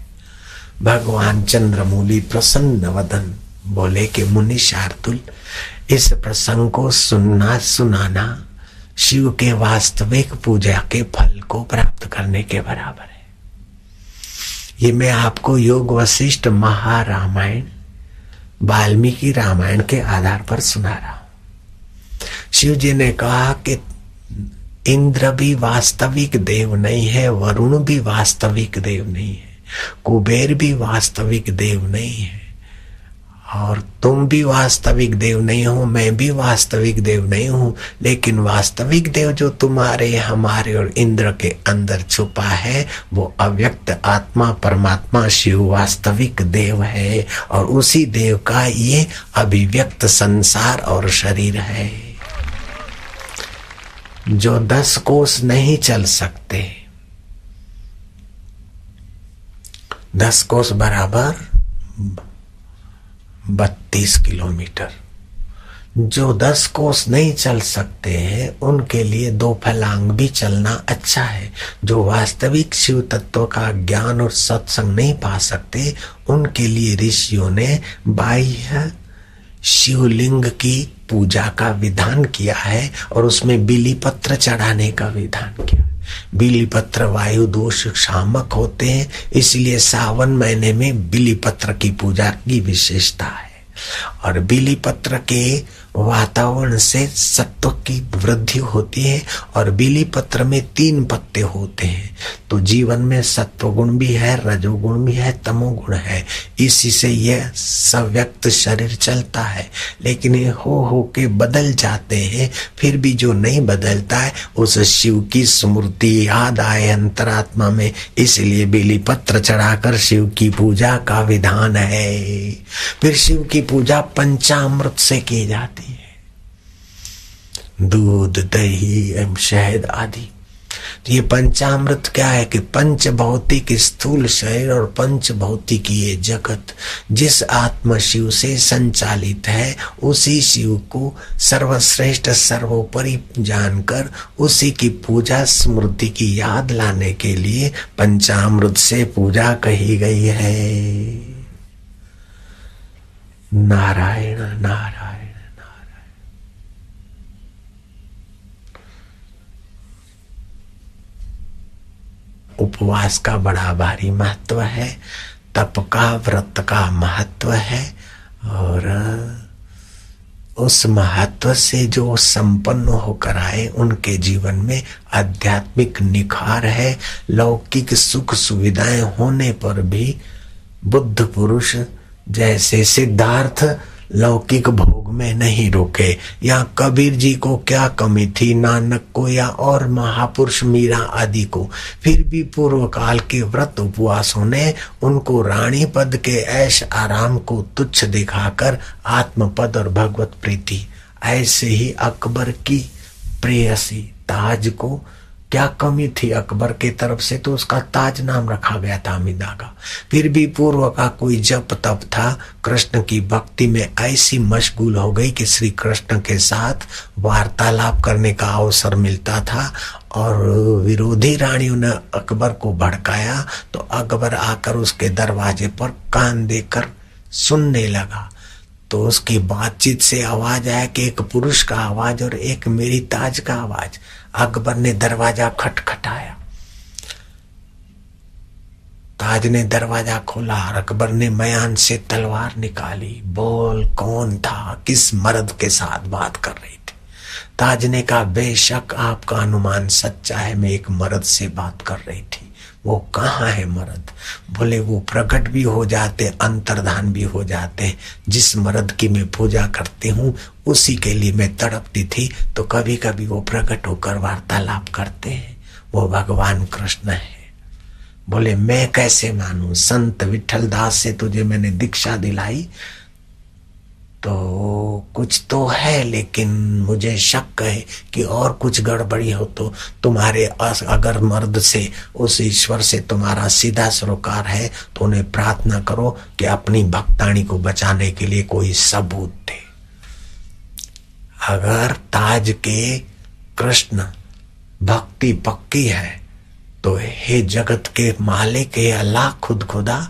भगवान चंद्रमौली प्रसन्न वदन बोले कि मुनि शार्दुल, इस प्रसंग को सुनाना शिव के वास्तविक पूजा के फल को प्राप्त करने के बराबर है। ये मैं आपको योग वशिष्ठ महारामायण वाल्मीकि रामायण के आधार पर सुना रहा हूं। शिव जी ने कहा कि इंद्र भी वास्तविक देव नहीं है, वरुण भी वास्तविक देव नहीं है, कुबेर भी वास्तविक देव नहीं है, और तुम भी वास्तविक देव नहीं हो, मैं भी वास्तविक देव नहीं हूं। लेकिन वास्तविक देव जो तुम्हारे, हमारे और इंद्र के अंदर छुपा है वो अव्यक्त आत्मा परमात्मा शिव वास्तविक देव है, और उसी देव का ये अभिव्यक्त संसार और शरीर है जो 10 कोस नहीं चल सकते। 10 कोस बराबर 32 किलोमीटर। जो 10 कोस नहीं चल सकते हैं उनके लिए 2 फलांग भी चलना अच्छा है। जो वास्तविक शिव तत्व का ज्ञान और सत्संग नहीं पा सकते उनके लिए ऋषियों ने बाह्य शिवलिंग की पूजा का विधान किया है और उसमें बिली पत्र चढ़ाने का विधान किया। बिली पत्र वायु दोष शामक होते हैं, इसलिए सावन महीने में बिली पत्र की पूजा की विशेषता है। और बिली पत्र के वातावरण से सत्व की वृद्धि होती है। और बिली पत्र में 3 पत्ते होते हैं, तो जीवन में सत्व गुण भी है, रजोगुण भी है, तमोगुण है। इसी से यह सव्यक्त शरीर चलता है। लेकिन ये हो के बदल जाते हैं, फिर भी जो नहीं बदलता है उस शिव की स्मृति याद आए अंतरात्मा में, इसलिए बिली पत्र चढ़ाकर शिव की पूजा का विधान है। फिर शिव की पूजा पंचामृत से की जाती है, दूध, दही एवं शहद आदि। तो ये पंचामृत क्या है कि पंच भौतिक स्थूल शरीर और पंच भौतिक ये जगत जिस आत्म शिव से संचालित है, उसी शिव को सर्वश्रेष्ठ सर्वोपरि जानकर उसी की पूजा स्मृति की याद लाने के लिए पंचामृत से पूजा कही गई है। नारायण नारायण। उपवास का बड़ा भारी महत्व है, तप का व्रत का महत्व है। और उस महत्व से जो संपन्न होकर आए उनके जीवन में आध्यात्मिक निखार है। लौकिक सुख सुविधाएं होने पर भी बुद्ध पुरुष जैसे सिद्धार्थ लौकिक भोग में नहीं रुके। या कबीर जी को क्या कमी थी, नानक को या और महापुरुष मीरा आदि को, फिर भी पूर्व काल के व्रत उपवासों ने उनको रानी पद के ऐश आराम को तुच्छ दिखाकर आत्मपद और भगवत प्रीति। ऐसे ही अकबर की प्रेयसी ताज को क्या कमी थी अकबर के तरफ से, तो उसका ताज नाम रखा गया था हमीदा का। फिर भी पूर्व का कोई जप तप था, कृष्ण की भक्ति में ऐसी मशगूल हो गई कि श्री कृष्ण के साथ वार्तालाप करने का अवसर मिलता था। और विरोधी रानियों ने अकबर को भड़काया तो अकबर आकर उसके दरवाजे पर कान देकर सुनने लगा। तो उसकी बातचीत से आवाज आया कि एक पुरुष का आवाज और एक मेरी ताज का आवाज। अकबर ने दरवाजा खटखटाया, ताज ने दरवाजा खोला और अकबर ने मयान से तलवार निकाली। बोल कौन था, किस मर्द के साथ बात कर रही थी? ताज ने कहा बेशक आपका अनुमान सच्चा है, मैं एक मर्द से बात कर रही थी। वो कहाँ है मर्द? बोले वो प्रकट भी हो जाते, अंतर्धान भी हो जाते। जिस मर्द की मैं पूजा करती हूँ उसी के लिए मैं तड़पती थी, तो कभी कभी वो प्रकट होकर वार्तालाप करते हैं, वो भगवान कृष्ण है। बोले मैं कैसे मानूं, संत विठल दास से तुझे मैंने दीक्षा दिलाई तो कुछ तो है, लेकिन मुझे शक है कि और कुछ गड़बड़ी हो तो तुम्हारे अगर मर्द से उस ईश्वर से तुम्हारा सीधा सरोकार है तो उन्हें प्रार्थना करो कि अपनी भक्ताणी को बचाने के लिए कोई सबूत दे। अगर ताज के कृष्ण भक्ति पक्की है तो हे जगत के मालिक, हे अल्लाह खुद खुदा,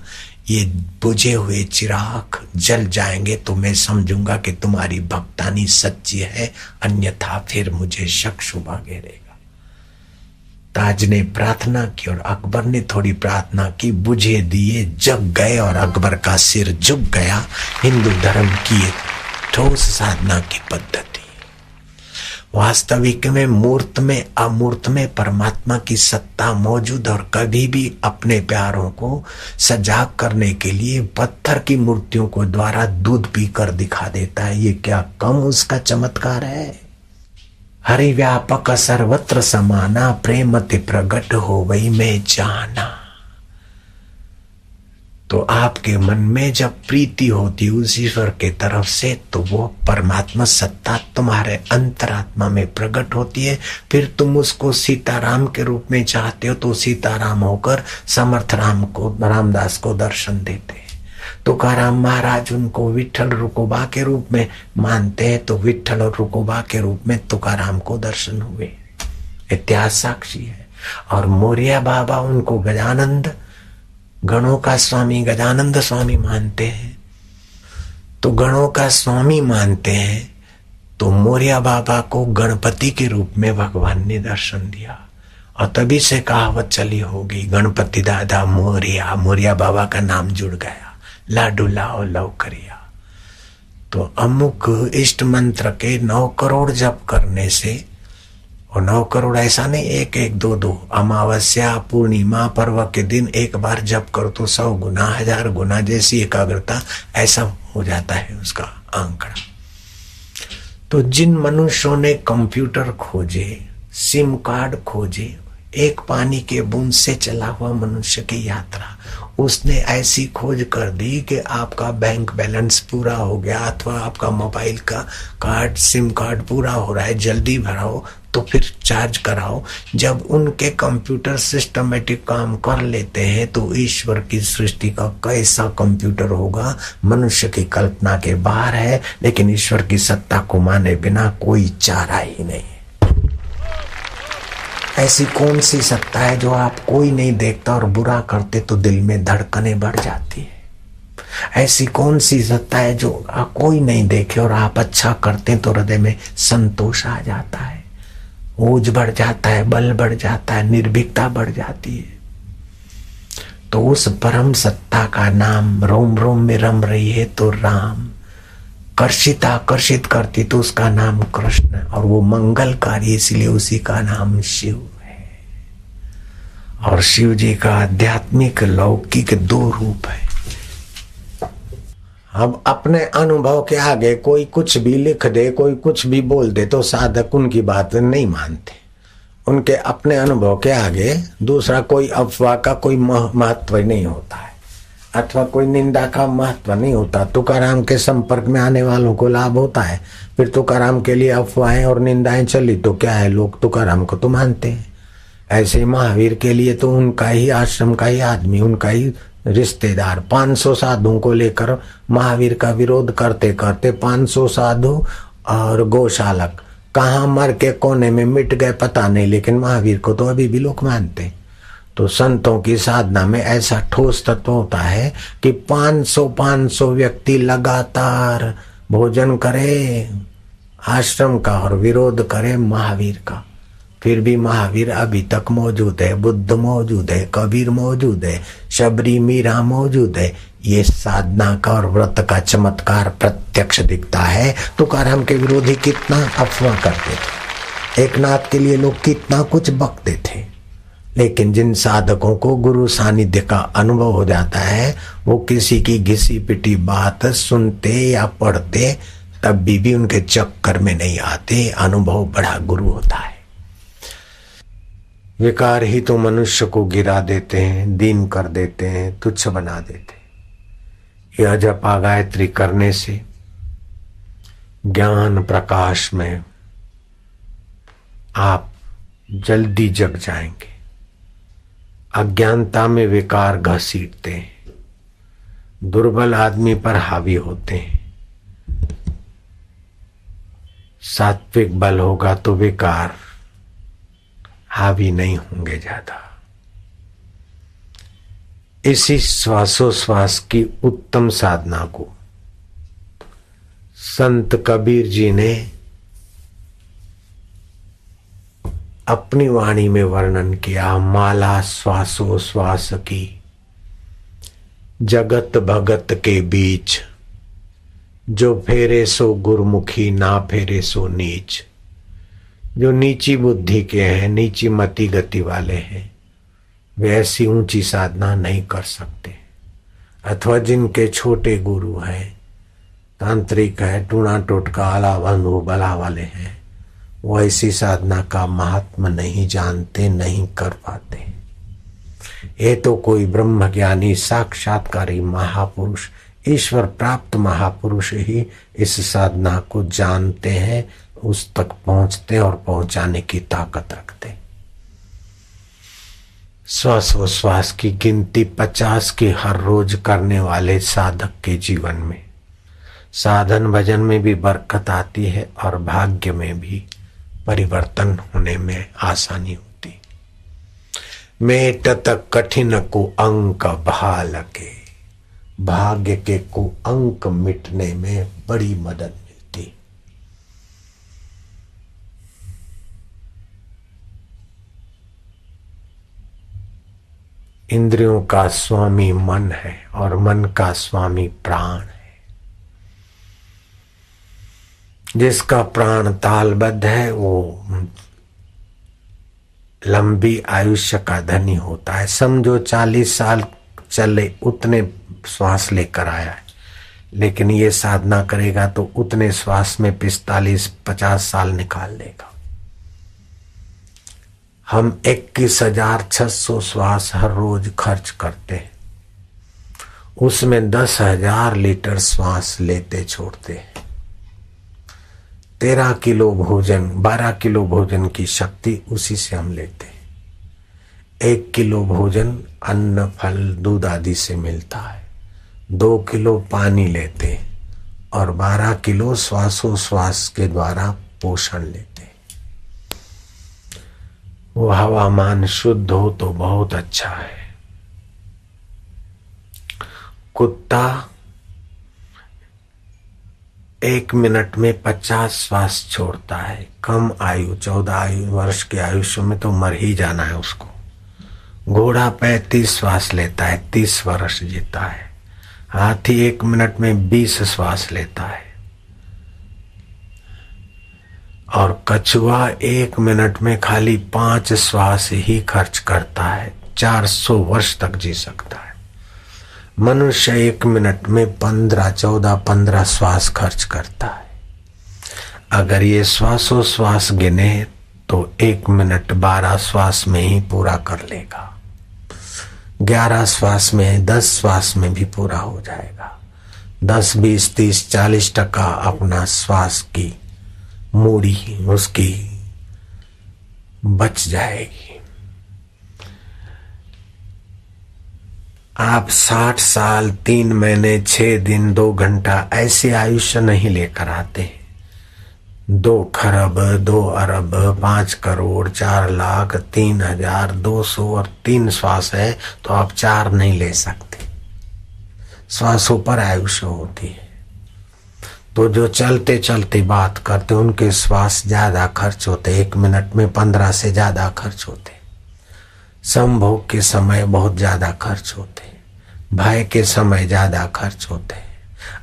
ये बुझे हुए चिराग जल जाएंगे तो मैं समझूंगा कि तुम्हारी भक्तानी सच्ची है, अन्यथा फिर मुझे शक शुबा घेरेगा। ताज ने प्रार्थना की और अकबर ने थोड़ी प्रार्थना की, बुझे दिए जग गए और अकबर का सिर झुक गया। हिंदू धर्म की ठोस साधना की पद्धति। वास्तविक में मूर्त में अमूर्त में परमात्मा की सत्ता मौजूद, और कभी भी अपने प्यारों को सजाग करने के लिए पत्थर की मूर्तियों को द्वारा दूध पीकर दिखा देता है। ये क्या कम उसका चमत्कार है? हरि व्यापक सर्वत्र समाना, प्रेमति प्रगट हो वही में जाना। तो आपके मन में जब प्रीति होती उस ईश्वर के तरफ से, तो वो परमात्मा सत्ता तुम्हारे अंतरात्मा में प्रकट होती है। फिर तुम उसको सीताराम के रूप में चाहते हो तो सीताराम होकर समर्थ राम को, रामदास को दर्शन देते हैं। तुकाराम महाराज उनको विठल रुकोबा के रूप में मानते हैं, तो विठल और रुकोबा के रूप में तुकाराम को दर्शन हुए। इतिहास साक्षी है। और मोरिया बाबा उनको गजानंद, गणों का स्वामी गजानंद स्वामी मानते हैं। तो गणों का स्वामी मानते हैं। तो मोरिया बाबा को गणपति के रूप में भगवान ने दर्शन दिया और तभी से कहावत चली होगी, गणपति दादा मोरिया, मोरिया बाबा का नाम जुड़ गया, लाडू लाओ लव करिया। तो अमुक इष्ट मंत्र के 9 करोड़ जप करने से, और 9 करोड़ ऐसा नहीं, 1 1 2 2 अमावस्या पूर्णिमा पर्व के दिन एक बार जप करो तो 100 गुना 1000 गुना जैसी एकाग्रता ऐसा हो जाता है उसका आंकड़ा। तो जिन मनुष्यों ने कंप्यूटर खोजे, सिम कार्ड खोजे, एक पानी के बूंद से चला हुआ मनुष्य की यात्रा, उसने ऐसी खोज कर दी कि आपका बैंक बैलेंस पूरा हो गया अथवा आपका मोबाइल का कार्ड सिम कार्ड पूरा हो रहा है, जल्दी भराओ तो फिर चार्ज कराओ। जब उनके कंप्यूटर सिस्टमेटिक काम कर लेते हैं तो ईश्वर की सृष्टि का कैसा कंप्यूटर होगा, मनुष्य की कल्पना के बाहर है। लेकिन ईश्वर की सत्ता को माने बिना कोई चारा ही नहीं। ऐसी कौन सी सत्ता है जो आप कोई नहीं देखता और बुरा करते तो दिल में धड़कनें बढ़ जाती है? ऐसी कौन सी सत्ता है जो कोई नहीं देखे और आप अच्छा करते तो हृदय में संतोष आ जाता है, ओज बढ़ जाता है, बल बढ़ जाता है, निर्भीकता बढ़ जाती है? तो उस परम सत्ता का नाम रोम रोम में रम रही है तो राम, कर्षित आकर्षित करती तो उसका नाम कृष्ण, और वो मंगलकारी इसलिए उसी का नाम शिव है। और शिव जी का आध्यात्मिक लौकिक 2 रूप है। अब अपने अनुभव के आगे कोई कुछ भी लिख दे, कोई कुछ भी बोल दे तो साधक उनकी बात नहीं मानते। उनके अपने अनुभव के आगे दूसरा कोई अफवाह का कोई महत्व नहीं होता है अथवा कोई निंदा का महत्व नहीं होता। तुकाराम के संपर्क में आने वालों को लाभ होता है। फिर तुकाराम के लिए अफवाहें और निंदाएं चली तो क्या है, लोग तुकाराम को तो मानते हैं। ऐसे महावीर के लिए तो उनका ही आश्रम का ही आदमी, उनका ही रिश्तेदार 500 साधुओं को लेकर महावीर का विरोध करते करते 500 साधु और गौशालक कहाँ मर के कोने में मिट गए पता नहीं, लेकिन महावीर को तो अभी भी लोग मानते। तो संतों की साधना में ऐसा ठोस तत्व होता है कि 500 व्यक्ति लगातार भोजन करे आश्रम का और विरोध करे महावीर का, फिर भी महावीर अभी तक मौजूद है, बुद्ध मौजूद है, कबीर मौजूद है, शबरी मीरा मौजूद है। ये साधना का और व्रत का चमत्कार प्रत्यक्ष दिखता है। तुकाराम के विरोधी कितना अफवाह करते थे, एकनाथ के लिए लोग कितना कुछ बकते थे, लेकिन जिन साधकों को गुरु सानिध्य का अनुभव हो जाता है वो किसी की घिसी पिटी बात सुनते या पढ़ते तब भी उनके चक्कर में नहीं आते। अनुभव बड़ा गुरु होता है। विकार ही तो मनुष्य को गिरा देते हैं, दीन कर देते हैं, तुच्छ बना देते हैं। यह जपा गायत्री करने से ज्ञान प्रकाश में आप जल्दी जग जाएंगे। अज्ञानता में विकार घसीटते हैं, दुर्बल आदमी पर हावी होते हैं। सात्विक बल होगा तो विकार हावी नहीं होंगे ज्यादा। इसी श्वासोश्वास की उत्तम साधना को संत कबीर जी ने अपनी वाणी में वर्णन किया। माला श्वासोश्वास की जगत भगत के बीच, जो फेरे सो गुरमुखी ना फेरे सो नीच। जो नीची बुद्धि के हैं, नीची मति गति वाले हैं, वे ऐसी ऊंची साधना नहीं कर सकते। अथवा जिनके छोटे गुरु हैं, तांत्रिक है, टूणा टोटका आला बंधु बला वाले हैं, वो ऐसी साधना का महात्म नहीं जानते, नहीं कर पाते। ये तो कोई ब्रह्म ज्ञानी साक्षात्कारी महापुरुष, ईश्वर प्राप्त महापुरुष ही इस साधना को जानते हैं, उस तक पहुंचते और पहुंचाने की ताकत रखते। श्वासोश्वास की गिनती 50 की हर रोज करने वाले साधक के जीवन में साधन भजन में भी बरकत आती है और भाग्य में भी परिवर्तन होने में आसानी होती। मेटत कठिन को अंक भाल के, भाग्य के कुअंक मिटने में बड़ी मदद मिलती। इंद्रियों का स्वामी मन है और मन का स्वामी प्राण है। जिसका प्राण तालबद्ध है वो लंबी आयुष्य का धनी होता है। समझो 40 साल चले उतने श्वास लेकर आया है, लेकिन ये साधना करेगा तो उतने श्वास में 45-50 साल निकाल लेगा। हम 21,600 श्वास हर रोज खर्च करते हैं, उसमें 10,000 लीटर श्वास लेते छोड़ते हैं। 13 किलो भोजन 12 किलो भोजन की शक्ति उसी से हम लेते हैं। 1 किलो भोजन अन्न फल दूध आदि से मिलता है। 2 किलो पानी लेते हैं और 12 किलो श्वासोश्वास के द्वारा पोषण लेते हैं। वो हवामान शुद्ध हो तो बहुत अच्छा है। कुत्ता 1 मिनट में 50 श्वास छोड़ता है। कम आयु 14 वर्ष के आयुष्य में तो मर ही जाना है उसको। घोड़ा 35 श्वास लेता है, 30 वर्ष जीता है। हाथी 1 मिनट में 20 श्वास लेता है और कछुआ 1 मिनट में खाली 5 श्वास ही खर्च करता है, 400 वर्ष तक जी सकता है। मनुष्य 1 मिनट में 15 श्वास खर्च करता है। अगर ये श्वासोश्वास गिने तो 1 मिनट 12 श्वास में ही पूरा कर लेगा। 11 श्वास में 10 श्वास में भी पूरा हो जाएगा। 10, 20, 30, 40% अपना श्वास की मूड़ी उसकी बच जाएगी। आप 60 साल 3 महीने 6 दिन 2 घंटा ऐसे आयुष्य नहीं लेकर आते। 2 खरब 2 अरब 5 करोड़ 4 लाख 3,200 और 3 श्वास है तो आप 4 नहीं ले सकते। श्वासों पर आयुष्य होती है। तो जो चलते चलते बात करते उनके श्वास ज्यादा खर्च होते। 1 मिनट में 15 से ज्यादा खर्च होते। संभोग के समय बहुत ज्यादा खर्च होते। भय के समय ज्यादा खर्च होते।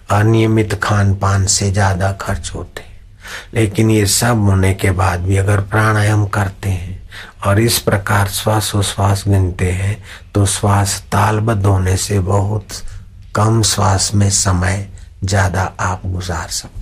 अनियमित खान पान से ज्यादा खर्च होते। लेकिन ये सब होने के बाद भी अगर प्राणायाम करते हैं और इस प्रकार श्वासोश्वास गिनते हैं तो श्वास तालबद्ध होने से बहुत कम श्वास में समय ज्यादा आप गुजार सकते।